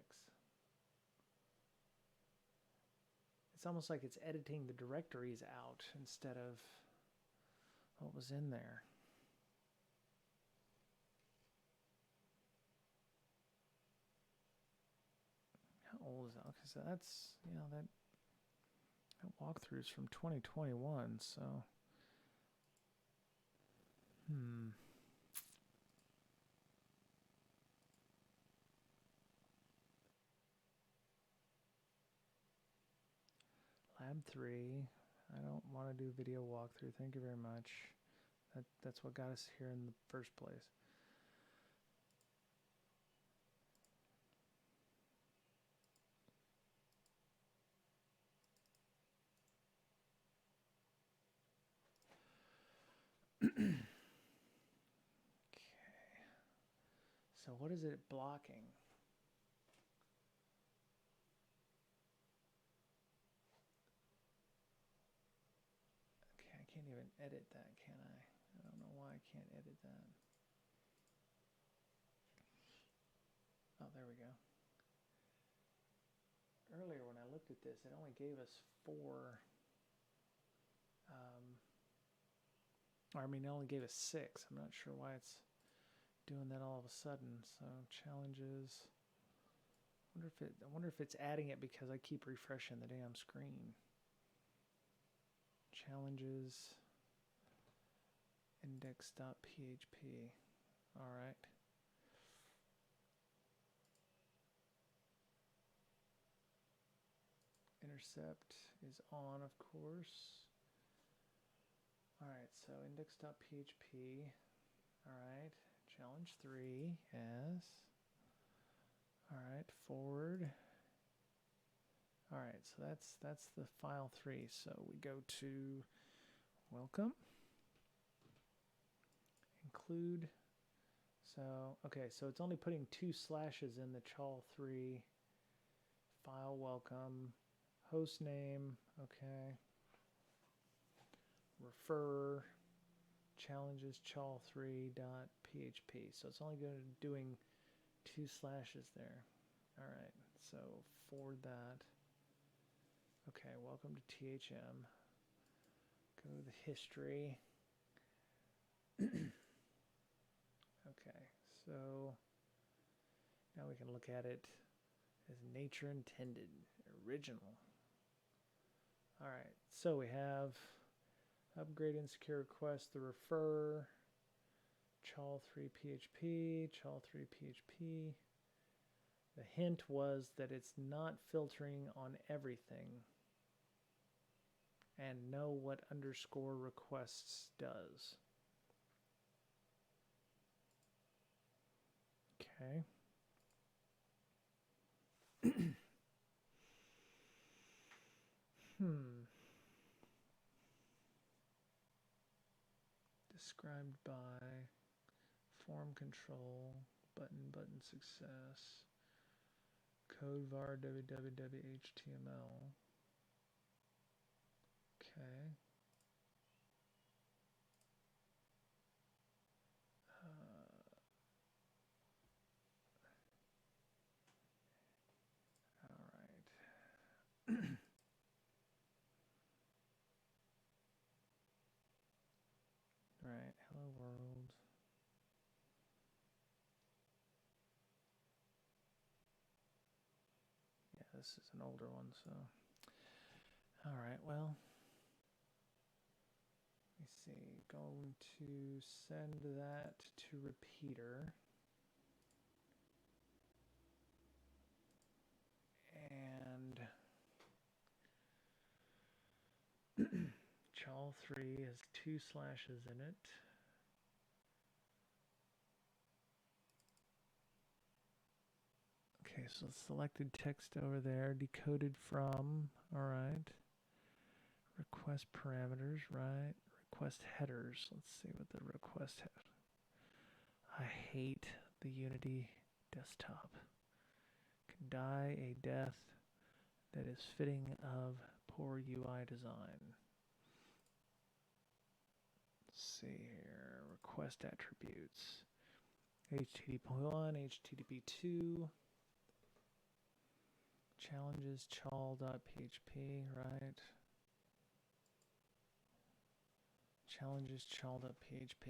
It's almost like it's editing the directories out instead of what was in there. How old is that? Okay, so that's, you know, that walkthrough is from 2021, so Lab 3. I don't want to do video walkthrough. Thank you very much. That's what got us here in the first place. Okay. So what is it blocking? Okay, I can't even edit that, can I? I don't know why I can't edit that. Oh, there we go. Earlier when I looked at this, it only gave us 4. Or I mean, it only gave us 6. I'm not sure why it's doing that all of a sudden. So challenges. I wonder if it's adding it because I keep refreshing the damn screen. Challenges. Index.php. All right. Intercept is on, of course. All right, so index.php. All right, challenge 3, yes. All right, forward. All right, so that's the file 3. So we go to welcome. Include. So, okay, so it's only putting 2 slashes in the chal3 file welcome. Host name, okay. Refer challenges chal3.php. So it's only doing 2 slashes there. All right, so forward that. Okay, welcome to THM. Go to the history. Okay, so now we can look at it as nature intended, original. All right, so we have upgrade insecure request, the refer, chal3php, chal3php. The hint was that it's not filtering on everything. and know what underscore requests does. Okay. Described by form control, button success, code var www.html. Okay. All right. Right. Hello world. Yeah, this is an older one, so. All right, well. Let me see. Going to send that to repeater. And chal3 has 2 slashes in it. Okay, so selected text over there, decoded from, all right. Request parameters, right. Request headers. Let's see what the request header. I hate the Unity desktop. Can die a death that is fitting of poor UI design. Let's see here. Request attributes. HTTP1, HTTP2. Challenges chal.php, right? Challenges chal.php,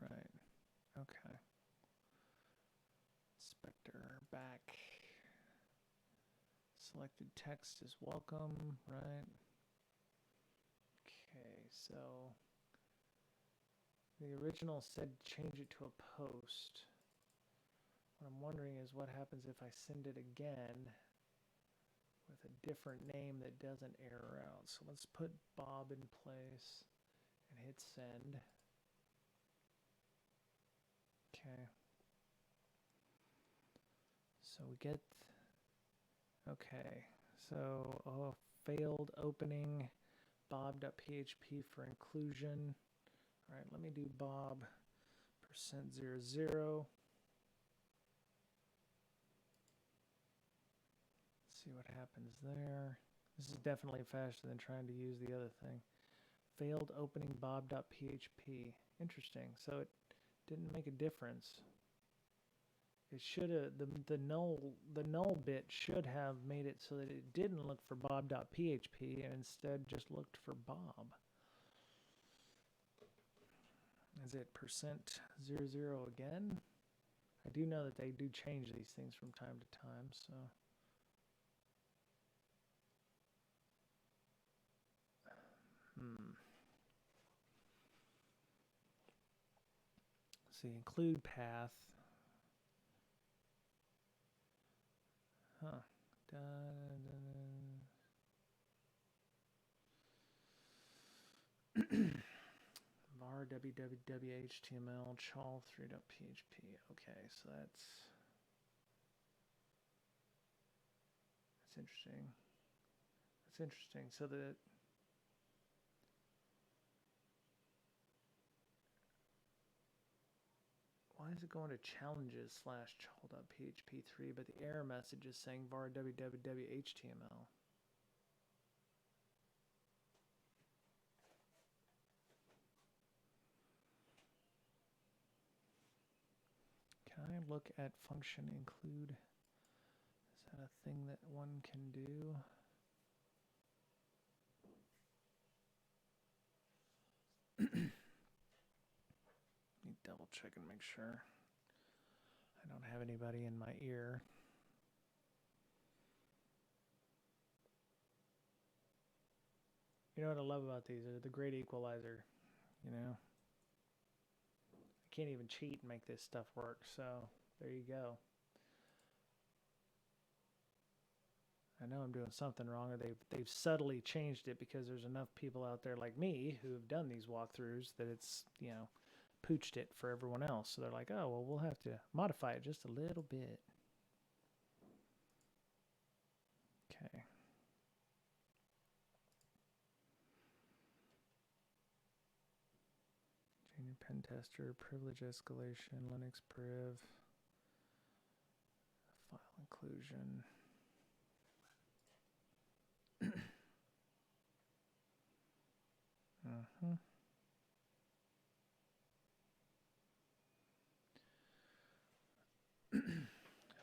right? Okay. Inspector back. Selected text is welcome, right? Okay, so the original said change it to a post. What I'm wondering is what happens if I send it again with a different name that doesn't error out. So let's put Bob in place and hit send. Okay. So we get, okay. So failed opening bob.php for inclusion. All right, let me do Bob %00. See what happens there. This is definitely faster than trying to use the other thing. Failed opening bob.php. Interesting. So it didn't make a difference. It should have, the null bit should have made it so that it didn't look for bob.php and instead just looked for Bob. Is it %00 again? I do know that they do change these things from time to time, so. Let's see, include path. Huh. var www.html chal3.php. Okay, so that's interesting. That's interesting. So that why is it going to challenges /chal.php3, but the error message is saying var www.html? Can I look at function include? Is that a thing that one can do? Let me double check and make sure I don't have anybody in my ear. You know what I love about these? They're the great equalizer, you know? I can't even cheat and make this stuff work, so there you go. I know I'm doing something wrong, or they've subtly changed it because there's enough people out there like me who have done these walkthroughs that it's, pooched it for everyone else. So they're like, oh, well, we'll have to modify it just a little bit. Okay. Junior pen tester, privilege escalation, Linux priv, file inclusion.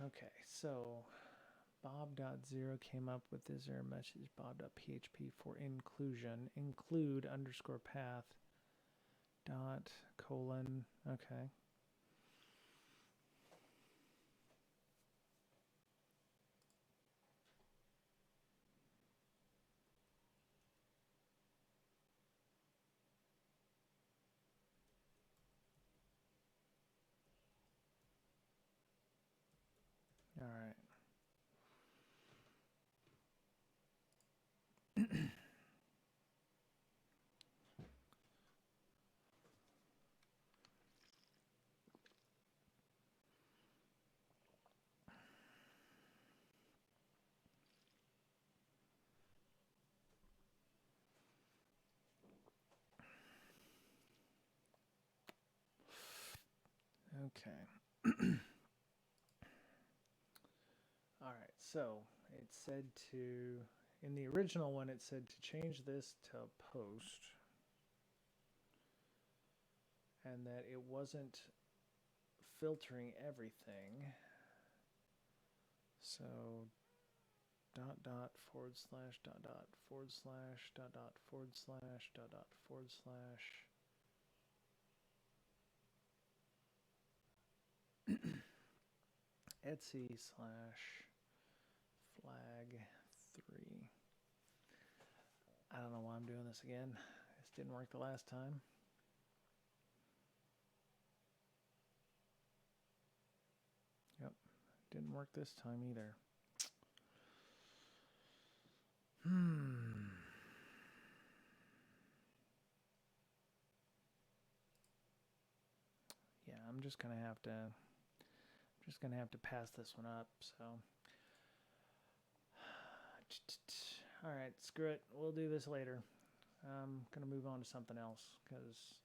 Okay, so Bob.0 came up with this error message, Bob.php for inclusion, include underscore path dot colon. Okay. All right. Okay. All right. So it said in the original one, it said to change this to post, and that it wasn't filtering everything. So dot forward slash dot forward slash dot forward slash dot forward slash Etsy slash flag 3. I don't know why I'm doing this again. This didn't work the last time. Yep, didn't work this time either. Yeah, I'm just gonna have to pass this one up. So, all right, screw it. We'll do this later. I'm gonna move on to something else because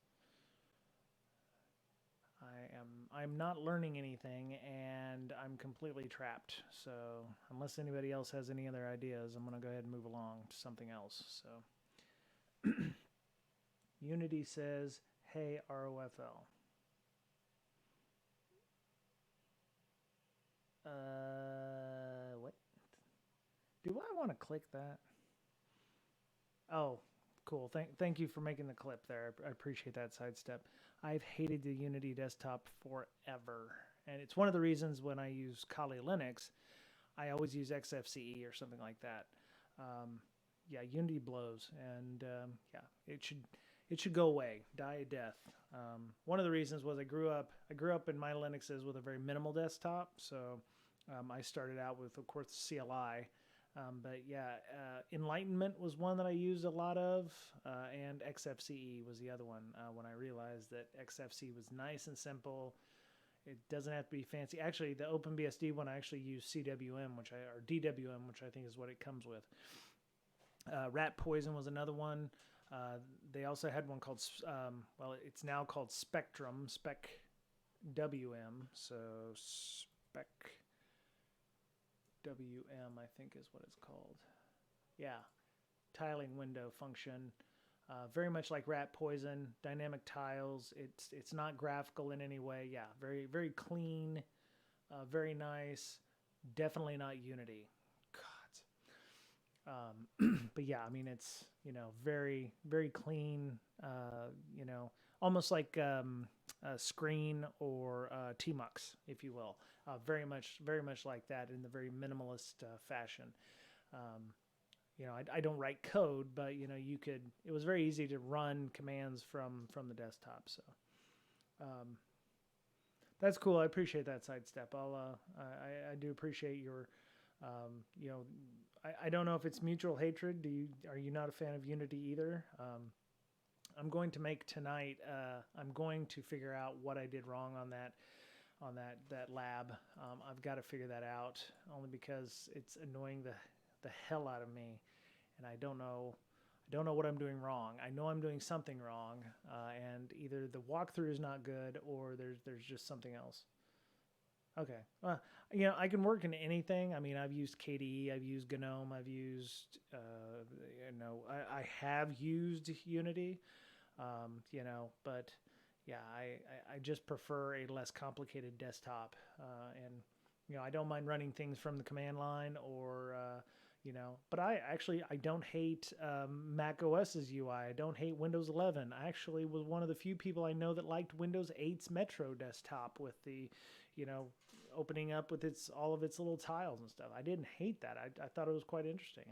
I'm not learning anything and I'm completely trapped. So unless anybody else has any other ideas, I'm gonna go ahead and move along to something else. So Unity says, "Hey ROFL." What? Do I want to click that? Oh, cool. Thank you for making the clip there. I appreciate that sidestep. I've hated the Unity desktop forever. And it's one of the reasons when I use Kali Linux, I always use XFCE or something like that. Yeah, Unity blows. And yeah, it should go away, die a death. One of the reasons was I grew up in my Linuxes with a very minimal desktop. So I started out with, of course, CLI. But yeah, Enlightenment was one that I used a lot of, and XFCE was the other one when I realized that XFCE was nice and simple. It doesn't have to be fancy. Actually, the OpenBSD one, I actually use CWM, or DWM, which I think is what it comes with. Rat Poison was another one. They also had one called, it's now called Spectrum, Spec WM. So Spec WM, I think is what it's called. Yeah, tiling window function. Very much like Rat Poison, dynamic tiles. It's not graphical in any way. Yeah, very very clean, very nice. Definitely not Unity. God. But yeah, I mean it's very very clean. Almost like Screen or Tmux, if you will. Very much like that in the very minimalist fashion. I don't write code, but it was very easy to run commands from the desktop. So that's cool. I appreciate that sidestep. I do appreciate your, I don't know if it's mutual hatred. Are you not a fan of Unity either? I'm going to make tonight. I'm going to figure out what I did wrong on that lab. I've got to figure that out only because it's annoying the hell out of me, and I don't know what I'm doing wrong. I know I'm doing something wrong, and either the walkthrough is not good or there's just something else. Okay. I can work in anything. I mean, I've used KDE, I've used GNOME, I've used, I have used Unity, but yeah, I just prefer a less complicated desktop. And I don't mind running things from the command line or, but I don't hate Mac OS's UI. I don't hate Windows 11. I actually was one of the few people I know that liked Windows 8's Metro desktop with the, opening up with all of its little tiles and stuff. I didn't hate that. I thought it was quite interesting.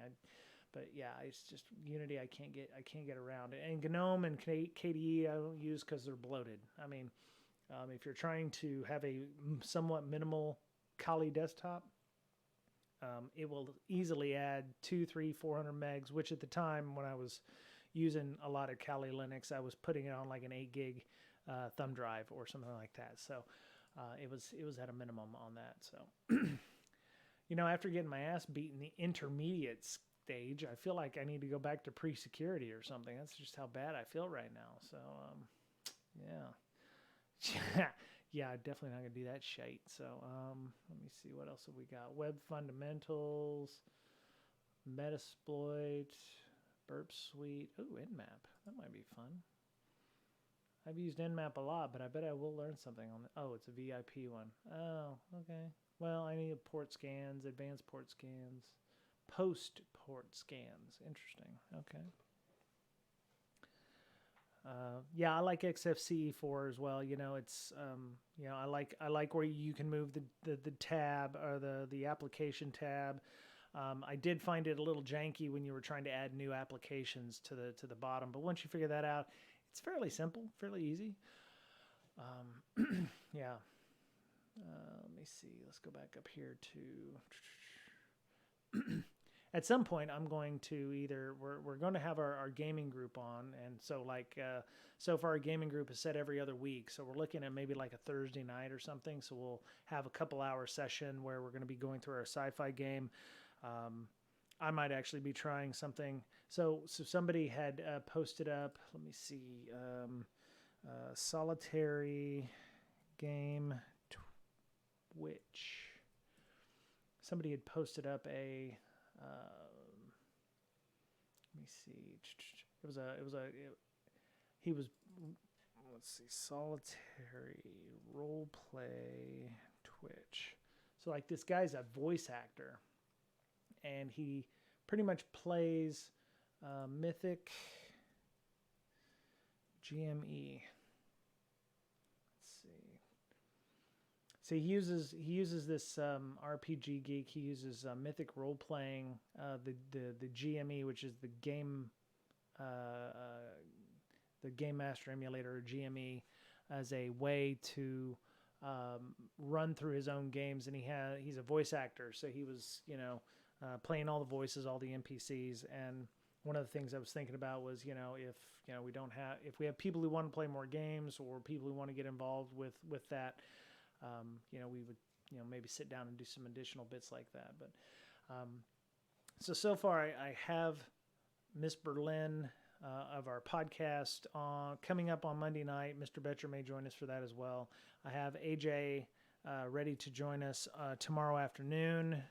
But yeah, it's just Unity. I can't get around it. And GNOME and KDE I don't use because they're bloated. I mean, if you're trying to have a somewhat minimal Kali desktop, it will easily add 200, 300, 400 megs, which at the time when I was using a lot of Kali Linux, I was putting it on like an 8 gig thumb drive or something like that. So it was at a minimum on that. So, after getting my ass beat in the intermediate stage, I feel like I need to go back to pre-security or something. That's just how bad I feel right now. So, yeah. Yeah, definitely not going to do that shite. So, let me see. What else have we got? Web fundamentals, Metasploit, Burp Suite. Ooh, Nmap. That might be fun. I've used Nmap a lot, but I bet I will learn something on it. Oh, it's a VIP one. Oh, okay. Well, I need port scans, advanced port scans, post-port scans. Interesting. Okay. Yeah, I like XFCE4 as well. It's I like where you can move the tab or the application tab. I did find it a little janky when you were trying to add new applications to the bottom, but once you figure that out, it's fairly simple, fairly easy. Yeah. Let me see. Let's go back up here to. At some point, I'm going to we're going to have our gaming group on, and so so far our gaming group is set every other week. So we're looking at maybe like a Thursday night or something. So we'll have a couple-hour session where we're going to be going through our sci-fi game. I might actually be trying something. So somebody had posted up. Let me see. Solitary game Twitch. Somebody had posted up a. Let me see. He was. Let's see. Solitary role play Twitch. So like this guy's a voice actor, and he pretty much plays Mythic GME. Let's see. So he uses this RPG geek. He uses Mythic role playing, the GME, which is the game master emulator, or GME, as a way to run through his own games. And he's a voice actor, so he was playing all the voices, all the NPCs. And one of the things I was thinking about was if we have people who want to play more games or people who want to get involved with that. We would, maybe sit down and do some additional bits like that. But so far I have Miss Berlin of our podcast coming up on Monday night. Mr. Betcher may join us for that as well. I have AJ ready to join us tomorrow afternoon.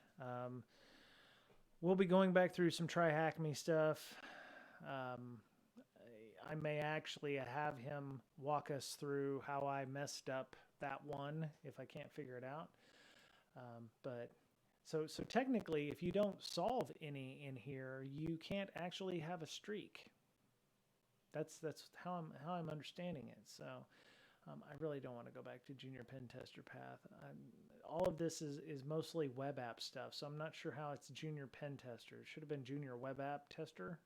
We'll be going back through some TryHackMe stuff. I may actually have him walk us through how I messed up that one if I can't figure it out. But so technically, if you don't solve any in here, you can't actually have a streak. That's how I'm understanding it. So I really don't want to go back to junior pen tester path. All of this is mostly web app stuff, so I'm not sure how it's junior pen tester. It should have been junior web app tester,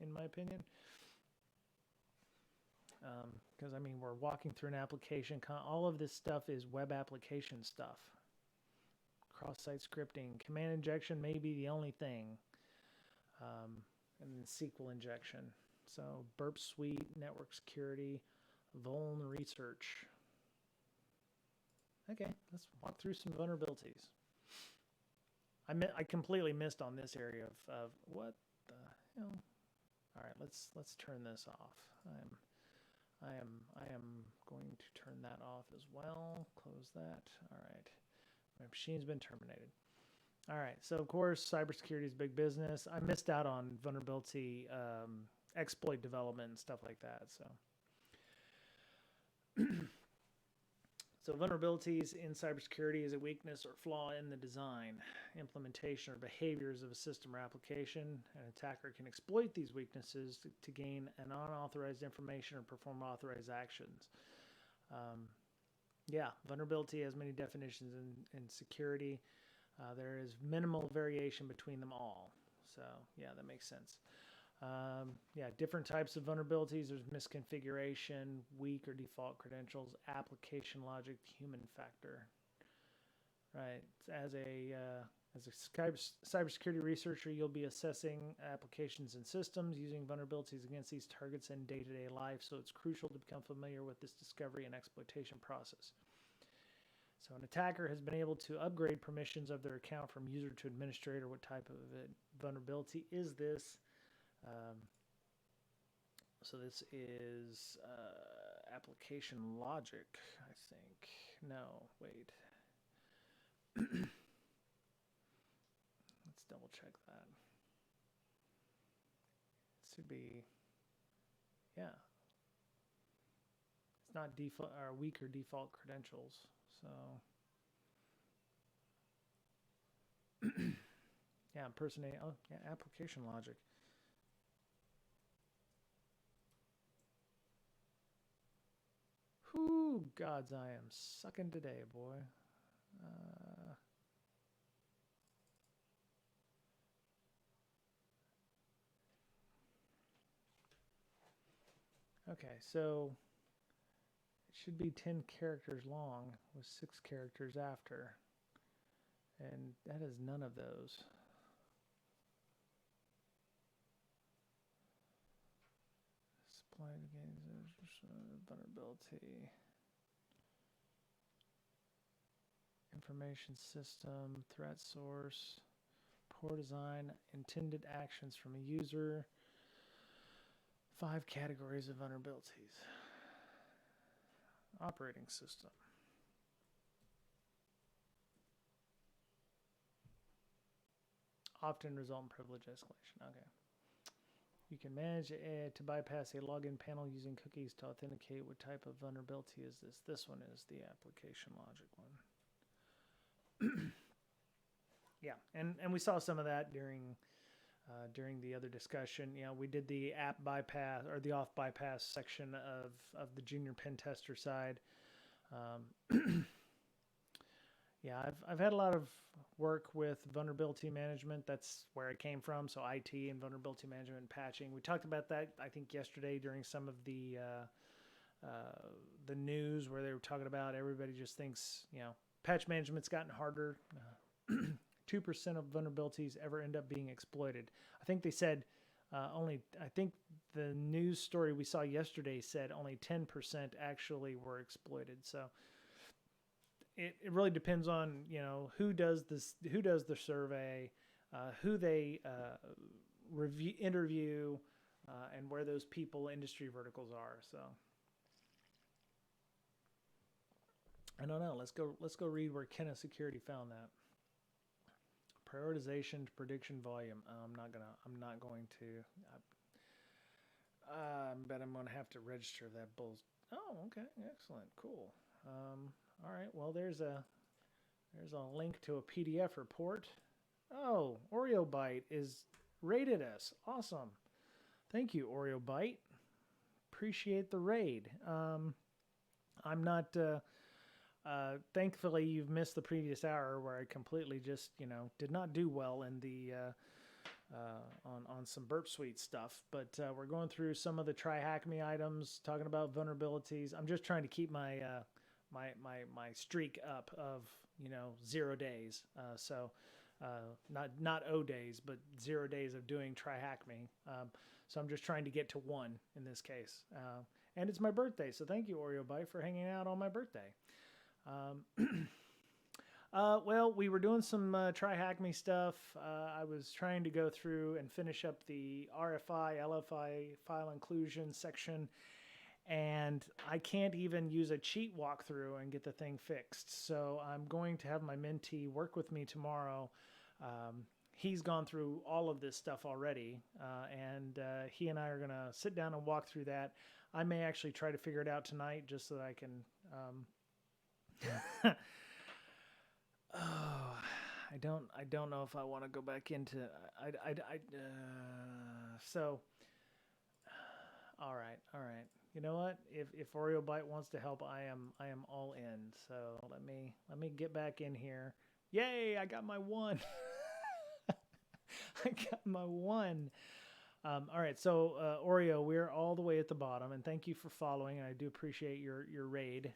in my opinion. Because we're walking through an application. All of this stuff is web application stuff. Cross-site scripting, command injection may be the only thing. and then SQL injection. So Burp Suite, network security, vuln research. Okay, let's walk through some vulnerabilities. I completely missed on this area of what the hell. All right, let's turn this off. I am going to turn that off as well. Close that. All right, my machine's been terminated. All right, so of course, cybersecurity is big business. I missed out on vulnerability exploit development and stuff like that. So vulnerabilities in cybersecurity is a weakness or flaw in the design, implementation, or behaviors of a system or application. An attacker can exploit these weaknesses to gain an unauthorized information or perform authorized actions. Vulnerability has many definitions in security. There is minimal variation between them all. So yeah, that makes sense. Different types of vulnerabilities. There's misconfiguration, weak or default credentials, application logic, human factor. Right. As a cybersecurity researcher, you'll be assessing applications and systems using vulnerabilities against these targets in day-to-day life. So it's crucial to become familiar with this discovery and exploitation process. So an attacker has been able to upgrade permissions of their account from user to administrator. What type of vulnerability is this? So this is application logic, I think. No, wait. Let's double check that. It should be, yeah. It's not default or weak or default credentials. So yeah, impersonate. Oh, yeah, application logic. Whoo, gods, I am sucking today, boy. Okay, so it should be 10 characters long with 6 characters after. And that is none of those. Supply gains vulnerability. Information system, threat source, poor design, intended actions from a user. 5 categories of vulnerabilities. Operating system. Often result in privilege escalation. Okay. You can manage to bypass a login panel using cookies to authenticate. What type of vulnerability is this? This one is the application logic one. Yeah, and we saw some of that during the other discussion. You know, we did the app bypass or the off bypass section of the junior pen tester side. Yeah, I've had a lot of work with vulnerability management. That's where it came from. So IT and vulnerability management and patching. We talked about that, I think, yesterday during some of the news where they were talking about everybody just thinks, you know, patch management's gotten harder. 2% of vulnerabilities ever end up being exploited. I think they said I think the news story we saw yesterday said only 10% actually were exploited. So it really depends on, you know, who does the survey, who they interview, and where those people industry verticals are. So I don't know. Let's go read where Kenna Security found that. Prioritization to prediction volume. I'm not going to. I bet I'm going to have to register that bull. Oh, okay, excellent, cool. All right, well, there's a link to a PDF report. Oh, Oreo Byte is rated us. Awesome. Thank you, Oreo Byte. Appreciate the raid. I'm not. Thankfully, you've missed the previous hour where I completely just, you know, did not do well in the on some Burp Suite stuff. But we're going through some of the TryHackMe items, talking about vulnerabilities. I'm just trying to keep my my streak up of, you know, 0 days. So Not O days, but 0 days of doing TryHackMe. So I'm just trying to get to 1 in this case. And it's my birthday, so thank you, Oreo Bite, for hanging out on my birthday. Well, we were doing some TryHackMe stuff. I was trying to go through and finish up the RFI, LFI file inclusion section, and I can't even use a cheat walkthrough and get the thing fixed. So I'm going to have my mentee work with me tomorrow. He's gone through all of this stuff already, and he and I are going to sit down and walk through that. I may actually try to figure it out tonight just so that I can... Oh, I don't know if I want to go back into... So, all right. You know what? If Oreo Bite wants to help, I am all in. So let me get back in here. Yay! I got my 1. I got my 1. All right, so Oreo, we're all the way at the bottom, and thank you for following. And I do appreciate your raid.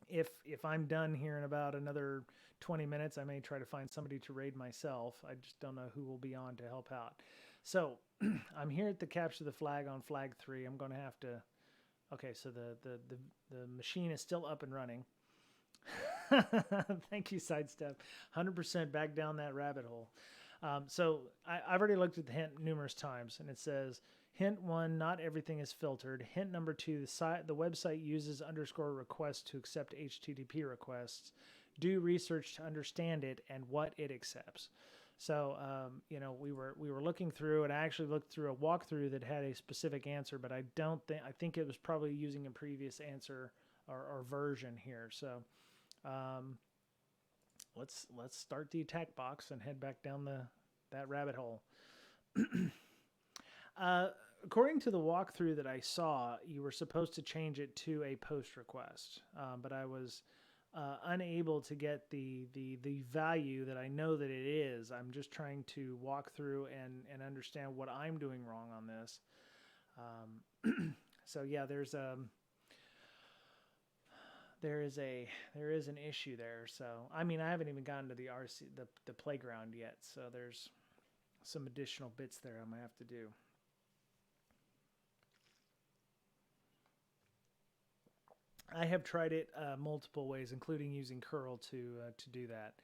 If I'm done here in about another 20 minutes, I may try to find somebody to raid myself. I just don't know who will be on to help out. So I'm here at the capture the flag on flag 3. I'm going to have to. Okay, so the machine is still up and running. Thank you, Sidestep. 100% back down that rabbit hole. So I've already looked at the hint numerous times, and it says, hint 1, not everything is filtered. Hint number 2, the website uses _request to accept HTTP requests. Do research to understand it and what it accepts. So, we were looking through, and I actually looked through a walkthrough that had a specific answer, but I think it was probably using a previous answer or version here. So, let's start the attack box and head back down that rabbit hole. According to the walkthrough that I saw, you were supposed to change it to a post request, but I was unable to get the value that I know that it is. I'm just trying to walk through and understand what I'm doing wrong on this. So yeah, there is an issue there. So I mean, I haven't even gotten to the the playground yet. So there's some additional bits there I might have to do. I have tried it multiple ways, including using curl to do that.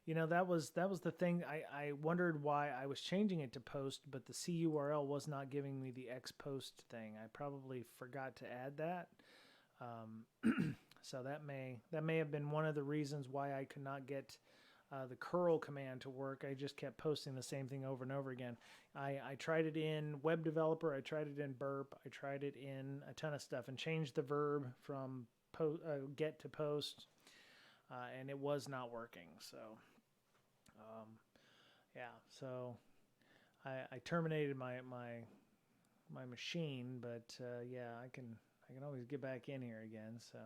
That was the thing. I wondered why I was changing it to post, but the CURL was not giving me the X post thing. I probably forgot to add that. So that may have been one of the reasons why I could not get the curl command to work. I just kept posting the same thing over and over again. I tried it in web developer. I tried it in burp. I tried it in a ton of stuff and changed the verb from get to post, and it was not working. So, yeah. So I terminated my machine, but yeah, I can always get back in here again. So.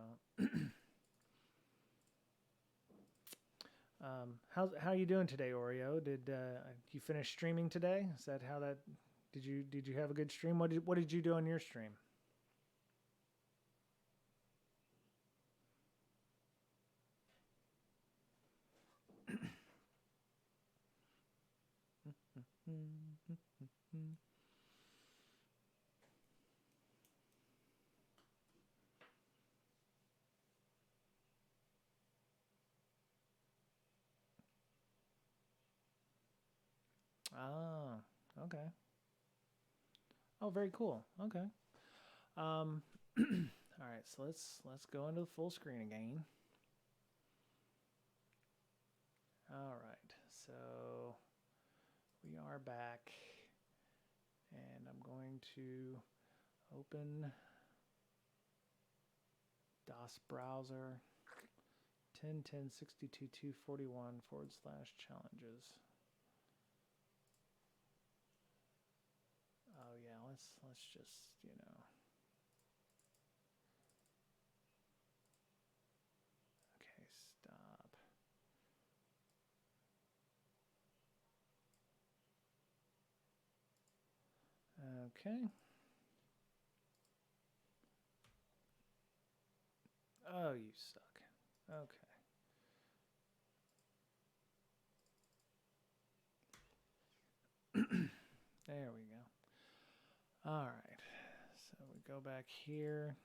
How you doing today, Oreo? Did you finish streaming today? Is that how that? Did you have a good stream? What did you do on your stream? Ah, okay. Oh, very cool. Okay. All right. So let's go into the full screen again. All right. So we are back, and I'm going to open DOS browser 10.10.62.241/challenges. Oh yeah, let's just, okay, stop. Okay. Oh, you suck. Okay. There we go. All right. So we go back here.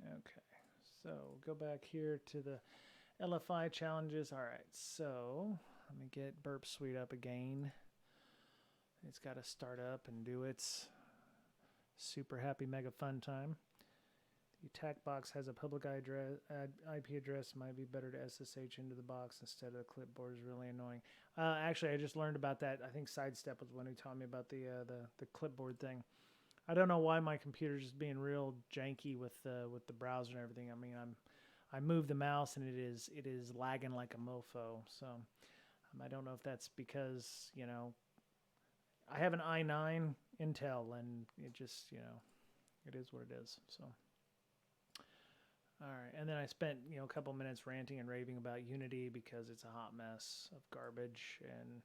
Okay. So we'll go back here to the LFI challenges. All right. So let me get Burp Suite up again. It's got to start up and do its super happy mega fun time. The attack box has a public IP address. Might be better to SSH into the box instead of the clipboard. Is really annoying. Actually, I just learned about that. I think Sidestep was the one who taught me about the clipboard thing. I don't know why my computer's just being real janky with the browser and everything. I mean, I move the mouse and it is lagging like a mofo. So I don't know if that's because, you know, I have an i9 Intel and it just, you know, it is what it is. So. All right, and then I spent, you know, a couple minutes ranting and raving about Unity because it's a hot mess of garbage, and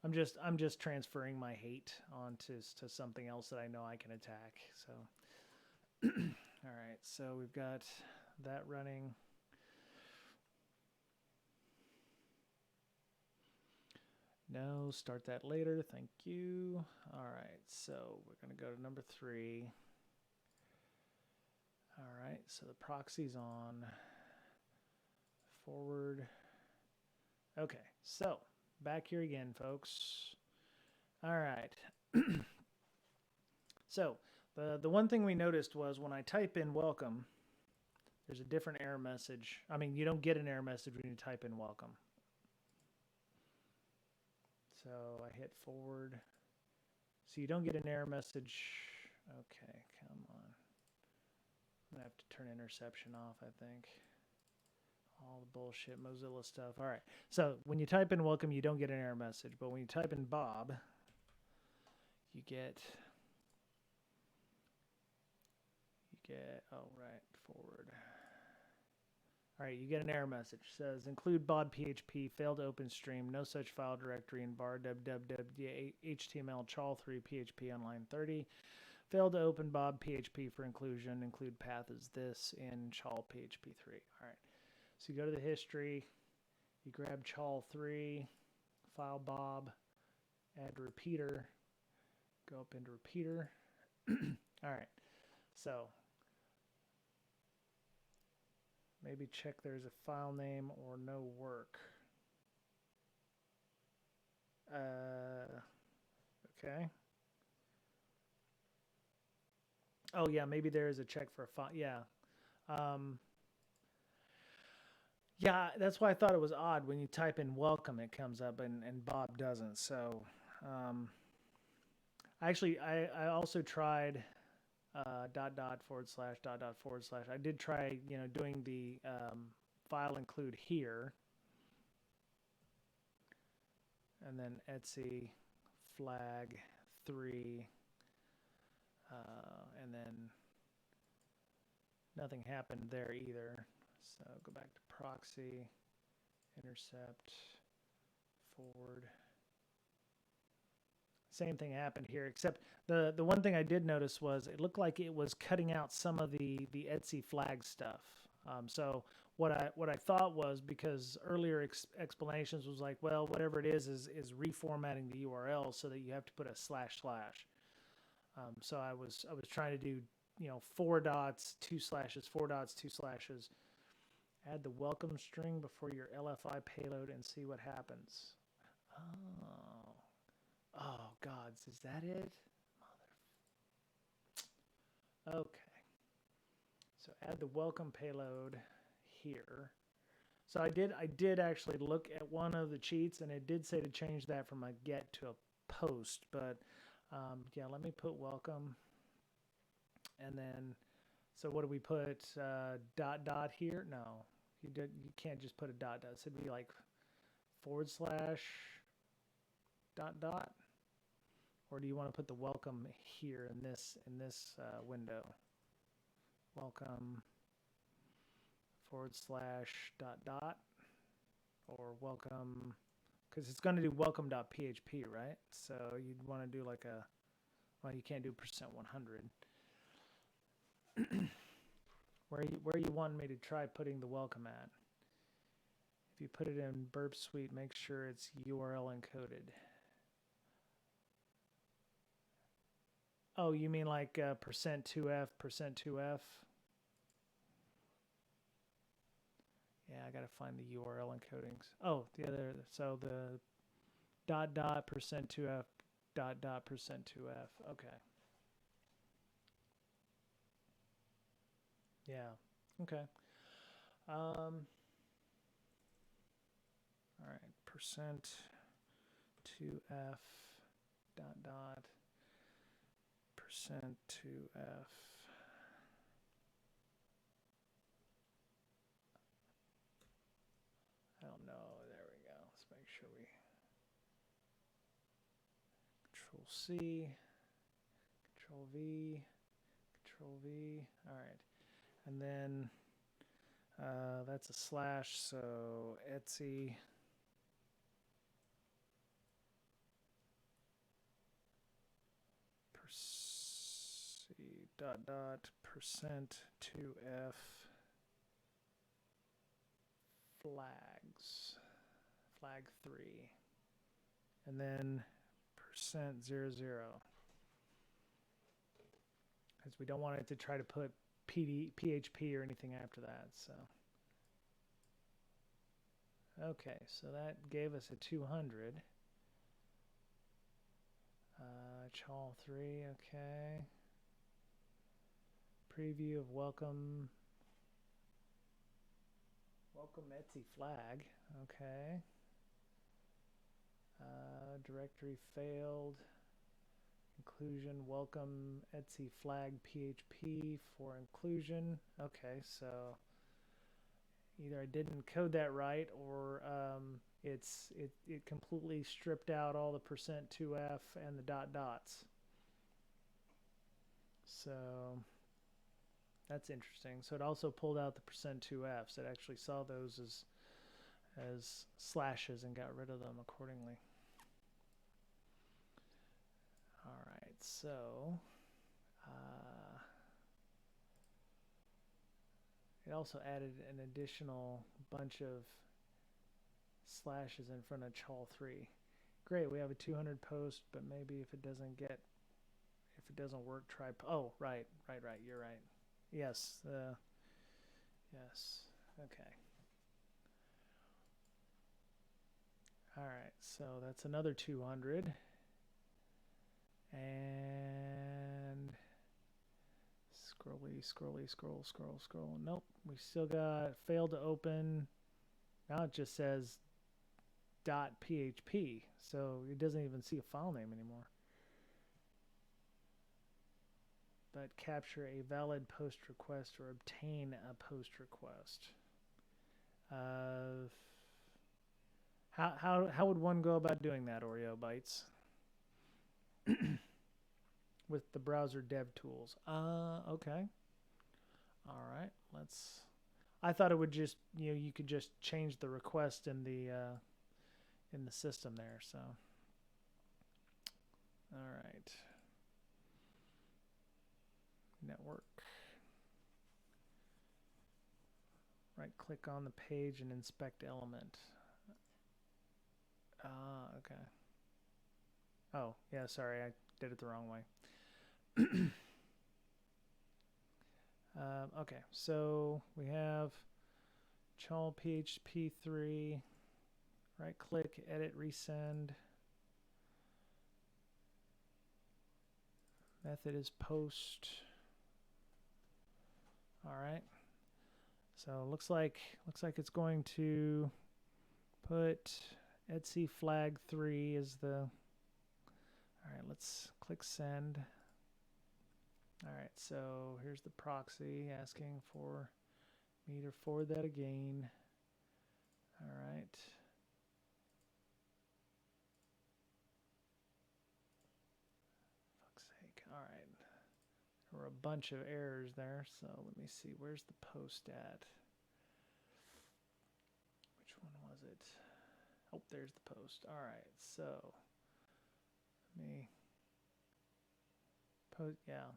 I'm just transferring my hate onto something else that I know I can attack. So, all right, so we've got that running. No, start that later. Thank you. All right, so we're going to go to number 3. All right, so the proxy's on. Forward. Okay, so back here again, folks. All right. So the one thing we noticed was when I type in welcome, there's a different error message. I mean, you don't get an error message when you type in welcome. So I hit forward. So you don't get an error message. Okay, come on. I'm going to have to turn interception off, I think. All the bullshit Mozilla stuff. All right. So when you type in welcome, you don't get an error message. But when you type in Bob, you get, oh, right, forward. All right, you get an error message. It says, include Bob PHP, failed to open stream, no such file directory in bar www HTML chal3 PHP on line 30. Failed to open Bob PHP for inclusion. Include path as this in chal PHP 3. All right. So you go to the history. You grab chal 3, file Bob, add repeater. Go up into repeater. All right. So maybe check there's a file name or no work. Okay. Oh, yeah, maybe there is a check for a file. Yeah. Yeah, that's why I thought it was odd. When you type in welcome, it comes up, and Bob doesn't. So actually, I also tried // I did try, you know, doing the file include here. And then Etsy flag 3. And then nothing happened there either. So go back to proxy, intercept, forward. Same thing happened here, except the one thing I did notice was it looked like it was cutting out some of the Etsy flag stuff. So what I thought was, because earlier explanations was like, well, whatever it is reformatting the URL so that you have to put a //. So I was trying to do, you know, 4 dots, 2 slashes, 4 dots, 2 slashes. Add the welcome string before your LFI payload and see what happens. Oh, gods, is that it? Okay. So add the welcome payload here. So I did actually look at one of the cheats, and it did say to change that from a get to a post, but yeah, let me put welcome. And then, so what do we put? Dot here? No, you can't just put a dot. It should be like / dot. Or do you want to put the welcome here in this window? Welcome / dot. Or welcome, because it's going to do welcome.php, right? So you'd want to do like well, you can't do %100. where you want me to try putting the welcome at. If you put it in Burp Suite, make sure it's URL encoded. Oh, you mean like %2f, %2f? Yeah, I gotta find the URL encodings. Oh, the other, so the %2f, %2f. Okay. Yeah. Okay. All right. %2f %2f. I don't know. There we go. Let's make sure we Control C, Control V, Control V. All right. And then that's a slash, so Etsy. %2f flags, flag 3, and then %00, because we don't want it to try to put PHP or anything after that. So okay, so that gave us a 200. Chal 3, okay. Preview of welcome Etsy flag, okay. Directory failed. Inclusion, welcome Etsy flag PHP for inclusion. Okay, so either I didn't code that right, or it completely stripped out all the %2f and the dots. So that's interesting. So it also pulled out the %2fs. It actually saw those as slashes and got rid of them accordingly. All right, so it also added an additional bunch of slashes in front of chal 3. Great, we have a 200 post, but maybe if it doesn't work, try. Oh, right, you're right. Yes, yes, okay. All right, so that's another 200. And scroll. Nope, we still got failed to open. Now it just says .php, so it doesn't even see a file name anymore. But capture a valid post request or obtain a post request. How would one go about doing that, Oreo Bytes? With the browser dev tools. Okay. All right. I thought it would just, you could just change the request in the system there. So. All right. Network. Right click on the page and inspect element. Okay. Oh, yeah, sorry, I did it the wrong way. Okay, so we have chal PHP 3, right click, edit, resend. Method is post. All right. So looks like it's going to put Etsy flag 3 as the. All right, let's click send. All right, so here's the proxy asking for me to forward that again. All right. Fuck's sake. All right. There were a bunch of errors there, so let me see. Where's the post at? Which one was it? Oh, there's the post. All right, so let me post. Yeah.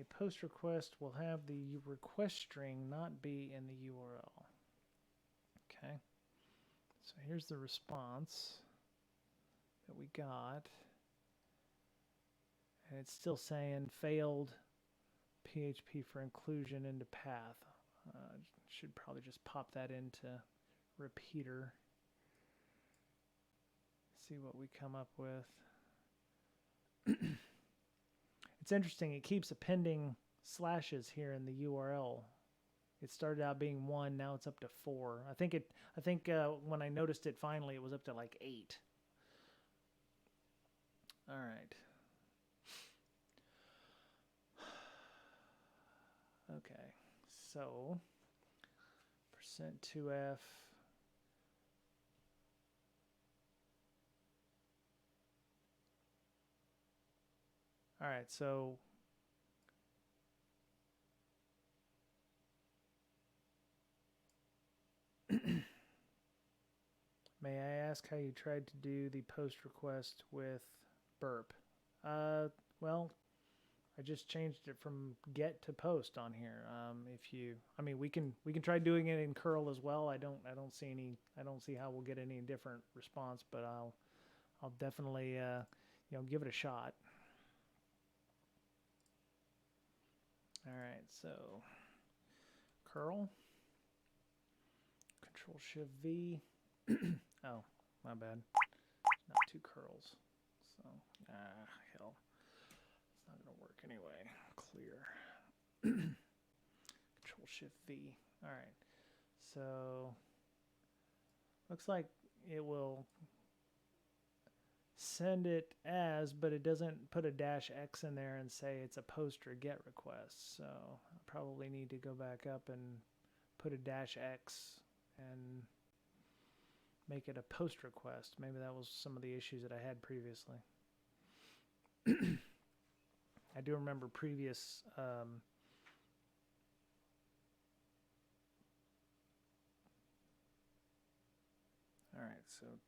a post request will have the request string not be in the URL. Okay. So here's the response that we got. And it's still saying failed PHP for inclusion into path. Should probably just pop that into repeater. See what we come up with. It's interesting, it keeps appending slashes here in the URL. It started out being 1, now it's up to 4. I think when I noticed it finally, it was up to like 8. All right. Okay, so %2f. All right, so may I ask how you tried to do the post request with burp? Well, I just changed it from get to post on here. We can try doing it in curl as well. I don't see how we'll get any different response, but I'll definitely give it a shot. All right, so curl, Control Shift V. Oh, my bad. Not 2 curls. So, hell. It's not going to work anyway. Clear. Control Shift V. All right. So, looks like it will send it as, but it doesn't put a -x in there and say it's a post or get request. So, I probably need to go back up and put a -x and make it a post request. Maybe that was some of the issues that I had previously. I do remember previous all right, so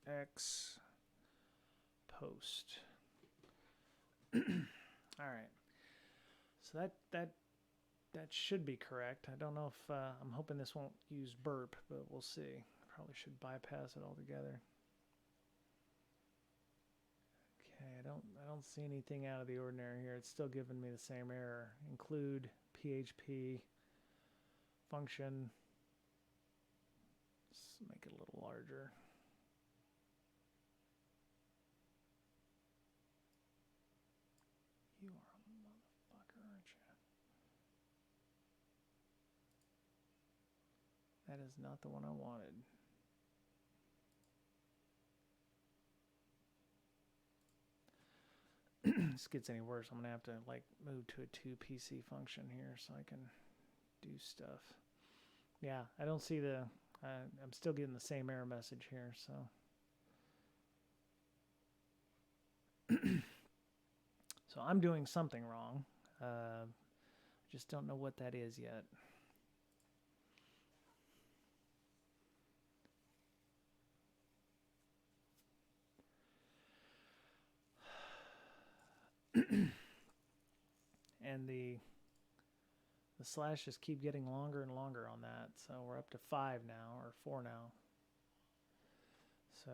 .x post. All right, so that should be correct. I don't know if I'm hoping this won't use burp, but we'll see. Probably should bypass it altogether. Okay, I don't see anything out of the ordinary here. It's still giving me the same error. Include PHP function. Let's make it a little larger. You are a motherfucker, aren't you? That is not the one I wanted. This gets any worse, I'm gonna have to move to a 2PC function here so I can do stuff. Yeah, I don't see the. I'm still getting the same error message here, so. So I'm doing something wrong. I just don't know what that is yet. And the slashes keep getting longer and longer on that, so we're up to 5 now, or 4 now. So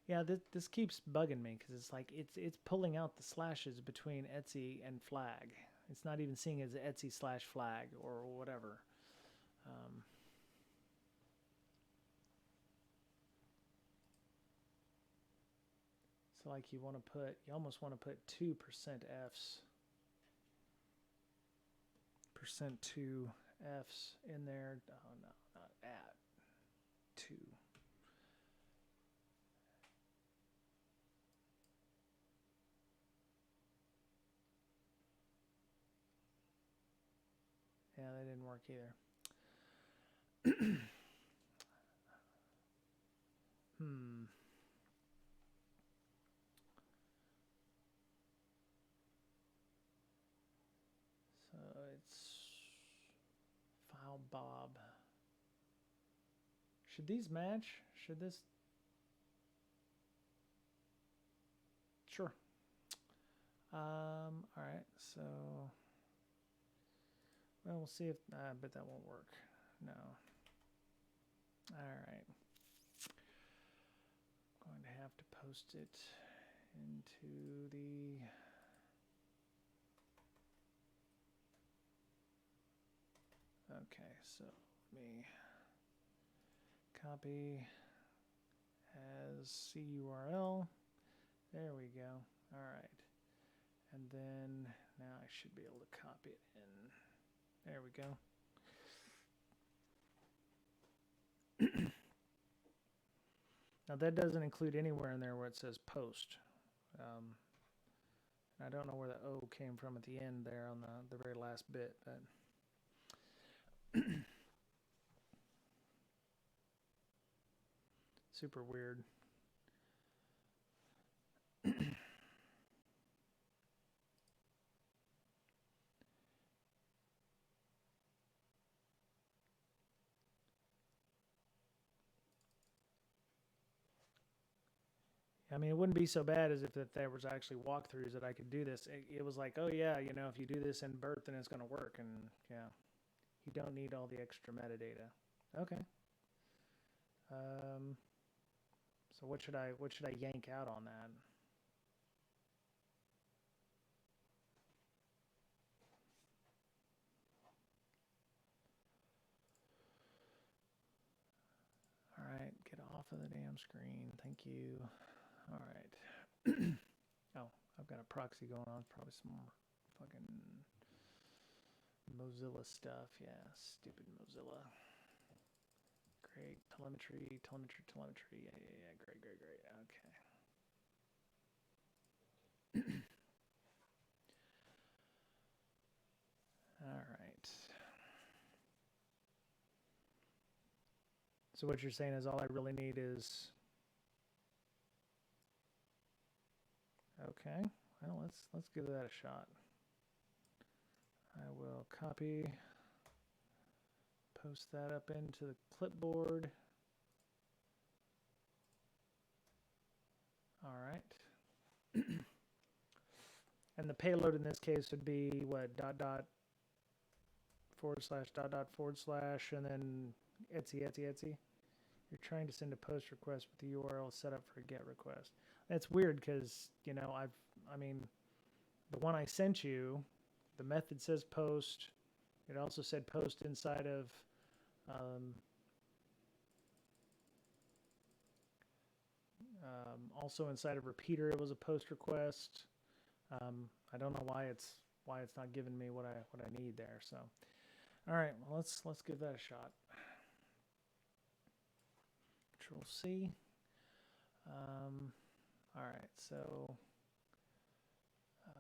yeah, this keeps bugging me because it's like it's pulling out the slashes between Etsy and flag. It's not even seeing it as Etsy/flag or whatever. So like you almost want to put 2% Fs, %2 Fs in there. Oh no, not at 2. Yeah, that didn't work either. So it's file Bob. Should these match? Should this? Sure. All right, so, well, we'll see if, I bet that won't work. No. All right. I'm going to have to post it into the, okay, so let me copy as CURL. There we go. All right. And then now I should be able to copy it in. There we go. Now that doesn't include anywhere in there where it says post. I don't know where the O came from at the end there on the very last bit, but super weird. I mean, it wouldn't be so bad as if there was actually walkthroughs that I could do this. It was like, oh yeah, you know, if you do this in BERT, then it's going to work. And yeah, you don't need all the extra metadata. Okay. So what should I yank out on that? All right, get off of the damn screen. Thank you. All right. Oh, I've got a proxy going on. Probably some more fucking Mozilla stuff. Yeah, stupid Mozilla. Great. Telemetry. Yeah. Great. Okay. All right. So what you're saying is all I really need is... Okay. Well, let's give that a shot. I will copy, post that up into the clipboard. All right. And the payload in this case would be what, .. // and then etsy. You're trying to send a post request with the URL set up for a GET request. That's weird because, you know, I mean, the one I sent you, the method says post. It also said post inside of also inside of repeater. It was a post request. I don't know why it's not giving me what I need there. So, all right, well, let's give that a shot. Control C. All right, so, God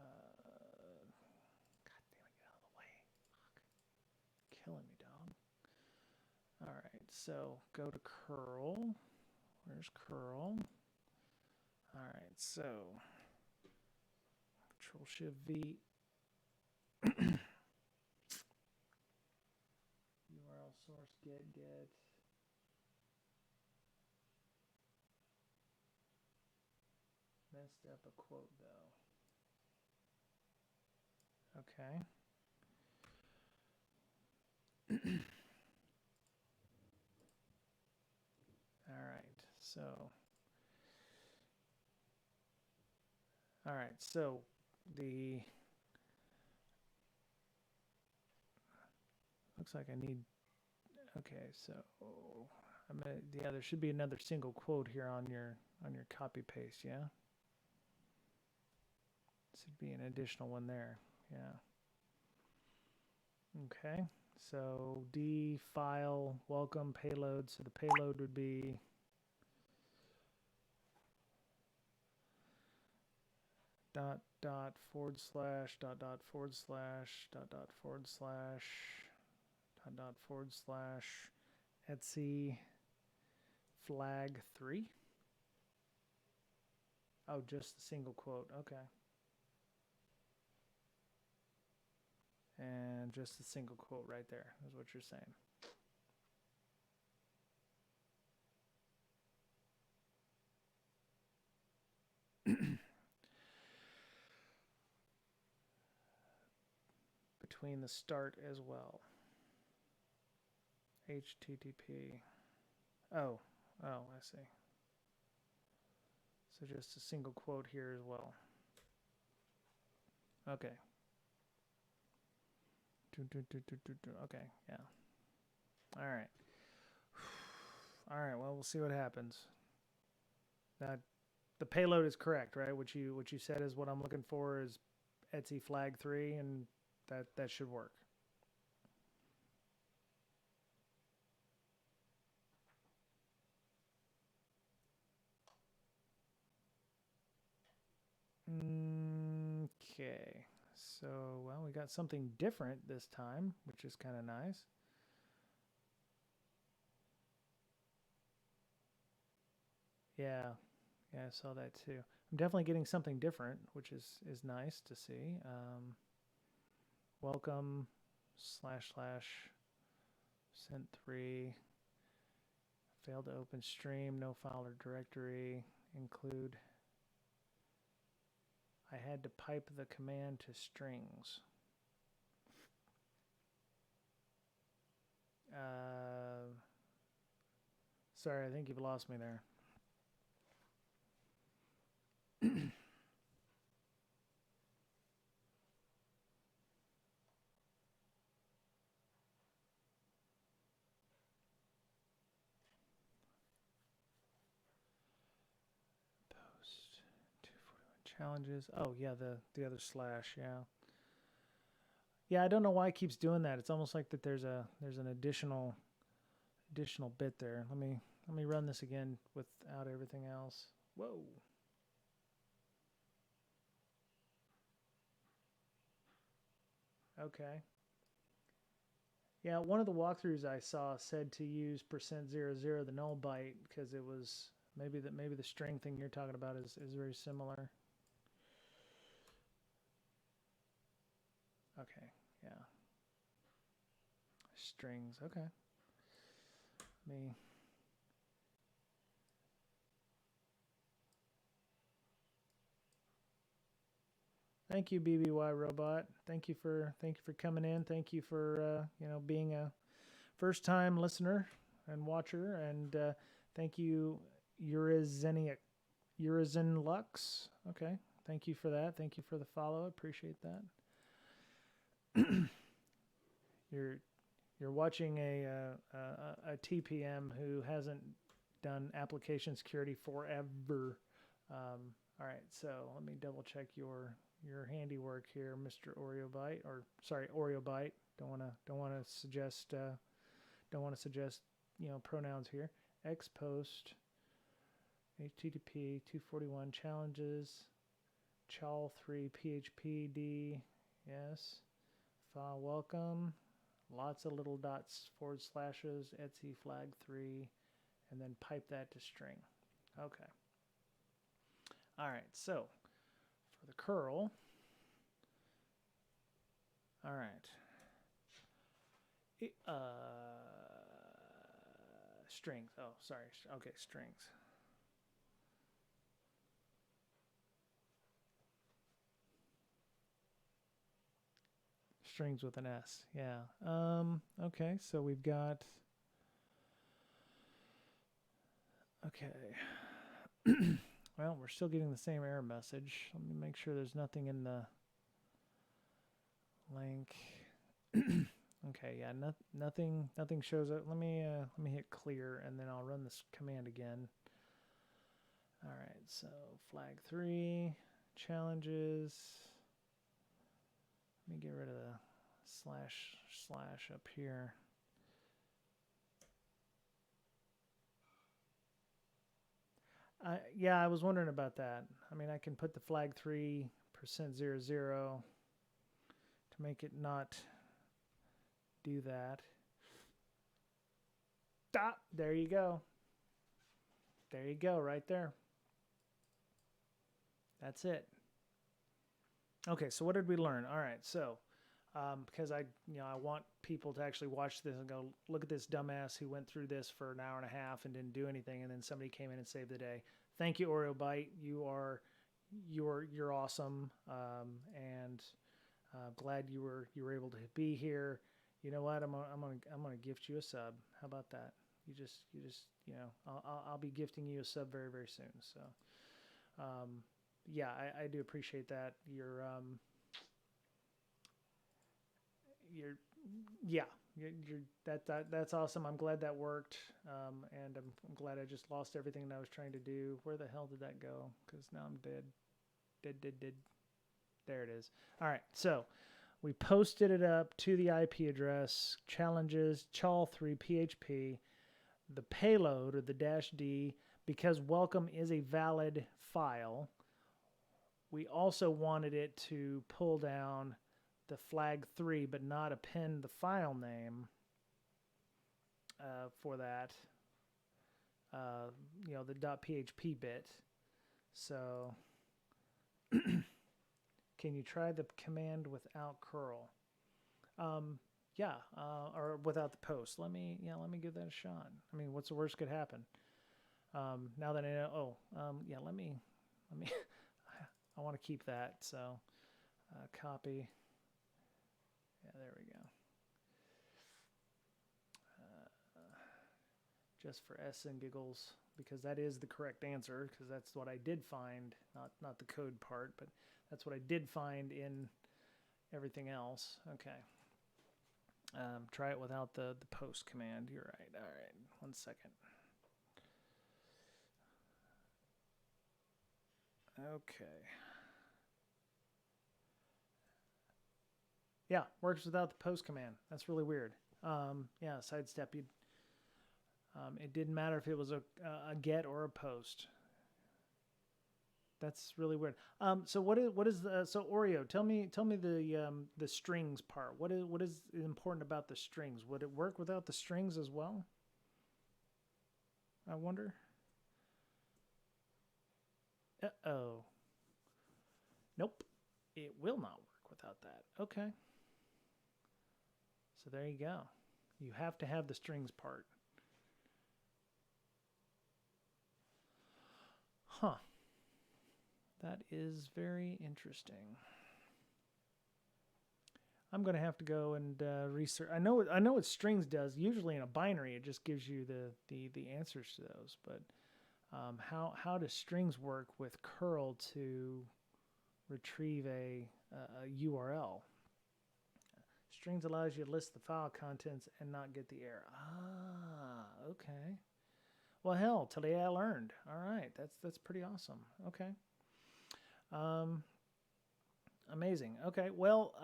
damn it, get out of the way. Fuck. Killing me, dog. All right, so go to curl. Where's curl? All right, so Control Shift V. URL source get. Messed up a quote though. Okay. All right, so the looks like I need, okay, so yeah, there should be another single quote here on your copy paste, yeah? Should be an additional one there, yeah. Okay, so D file welcome payload, so the payload would be .. .. Etsy flag 3. Oh, just the single quote. Okay. And just the single quote right there is what you're saying. between the start as well. HTTP. Oh, I see. So just a single quote here as well. Okay. Okay, yeah. All right. All right, well, we'll see what happens. That the payload is correct, right? What you said is what I'm looking for is Etsy flag 3, and that should work. Okay. So, well, we got something different this time, which is kind of nice. Yeah, I saw that too. I'm definitely getting something different, which is nice to see. Welcome / sent 3, failed to open stream, no file or directory, include. I had to pipe the command to strings. Sorry, I think you've lost me there. Post 241 challenges. Oh yeah, the other slash, yeah. Yeah, I don't know why it keeps doing that. It's almost like that there's an additional bit there. Let me run this again without everything else. Whoa. Okay. Yeah, one of the walkthroughs I saw said to use %00 the null byte because it was maybe the string thing you're talking about is very similar. Okay, yeah. Strings, okay. Me. Thank you, BBY Robot. Thank you for coming in. Thank you for being a first-time listener and watcher, and thank you, Urizen Lux. Okay, thank you for that. Thank you for the follow. Appreciate that. You're watching a TPM who hasn't done application security forever. All right, so let me double check your handiwork here, Mr. OreoBite, or sorry, OreoBite. Don't want to suggest pronouns here. Xpost HTTP 241 challenges chal3 phpd, yes, file welcome, lots of little dots / Etsy flag 3, and then pipe that to string. Okay. All right, so for the curl, all right, strings. Oh, sorry. Okay, strings. Strings with an S. Yeah. Okay, so we've got. Okay. Well, we're still getting the same error message. Let me make sure there's nothing in the link. Okay, yeah, nothing shows up. Let me hit clear, and then I'll run this command again. All right, so flag 3 challenges. Let me get rid of the / up here. Yeah, I was wondering about that. I mean, I can put the flag 3 %00 to make it not do that. Ah, there you go. There you go, right there. That's it. Okay, so what did we learn? All right, so because I want people to actually watch this and go, look at this dumbass who went through this for an hour and a half and didn't do anything, and then somebody came in and saved the day. Thank you, OreoBite. You're awesome, and Glad you were able to be here. You know what? I'm gonna gift you a sub. How about that? You just I'll be gifting you a sub very, very soon. So yeah, I do appreciate that. That's awesome. I'm glad that worked. And I'm glad I just lost everything that I was trying to do. Where the hell did that go? Because now I'm dead. Dead. There it is. All right. So we posted it up to the IP address, challenges, chal3 PHP, the payload or the -d, because welcome is a valid file. We also wanted it to pull down the flag3, but not append the file name for that, the .php bit. So can you try the command without curl? Yeah, or without the post. Let me give that a shot. I mean, what's the worst could happen? Now that I know, let me, I want to keep that. So copy. Yeah, there we go. Just for S and giggles, because that is the correct answer, because that's what I did find, not the code part, but that's what I did find in everything else. Okay. Try it without the post command. You're right. All right. 1 second. Okay. Yeah, works without the post command. That's really weird. Yeah, sidestep. It didn't matter if it was a get or a post. That's really weird. So what is the Oreo? Tell me the strings part. What is important about the strings? Would it work without the strings as well? I wonder. Uh-oh. Nope. It will not work without that. Okay. So there you go. You have to have the strings part. Huh. That is very interesting. I'm going to have to go and research. I know what strings does. Usually in a binary, it just gives you the answers to those. But how does strings work with curl to retrieve a URL? Strings allows you to list the file contents and not get the error. Ah, okay. Well, hell, today I learned. All right, that's pretty awesome. Okay. Amazing. Okay, well,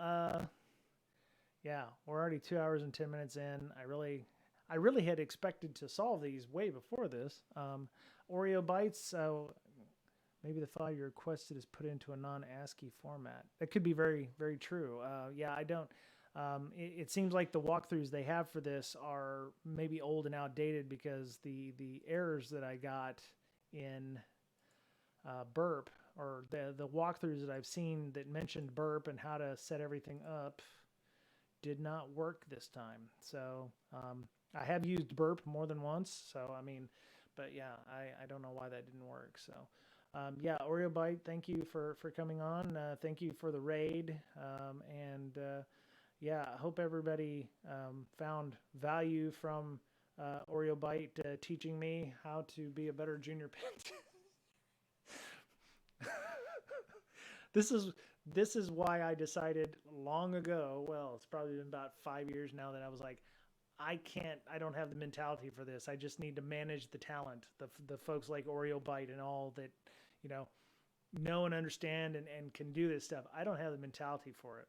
yeah, we're already 2 hours and 10 minutes in. I really had expected to solve these way before this. Oreo bytes. Maybe the file you requested is put into a non-ASCII format. That could be very, very true. Yeah, I don't. It seems like the walkthroughs they have for this are maybe old and outdated, because the errors that I got in burp, or the walkthroughs that I've seen that mentioned burp and how to set everything up, did not work this time. So I have used burp more than once. So I mean, but yeah, I don't know why that didn't work. So yeah, Oreo Byte, thank you for coming on. Thank you for the raid. Yeah, I hope everybody found value from Oreo Byte teaching me how to be a better junior pen. This is why I decided long ago, well, it's probably been about 5 years now, that I was like, I don't have the mentality for this. I just need to manage the talent, the folks like Oreo Byte and all that, know and understand and can do this stuff. I don't have the mentality for it.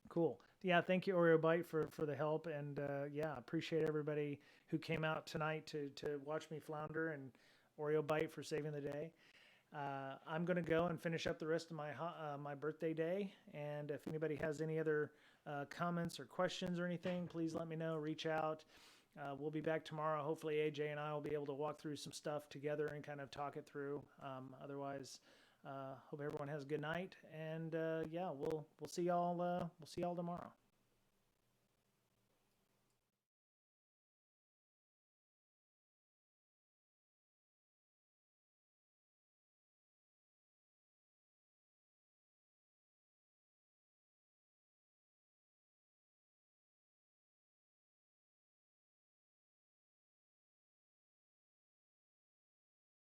Cool. Yeah, thank you, Oreo Byte, for the help. And yeah, appreciate everybody who came out tonight to watch me flounder, and Oreo Byte for saving the day. I'm going to go and finish up the rest of my birthday day. And if anybody has any other comments or questions or anything, please let me know. Reach out. We'll be back tomorrow. Hopefully AJ and I will be able to walk through some stuff together and kind of talk it through. Otherwise, hope everyone has a good night. And yeah, we'll see y'all tomorrow.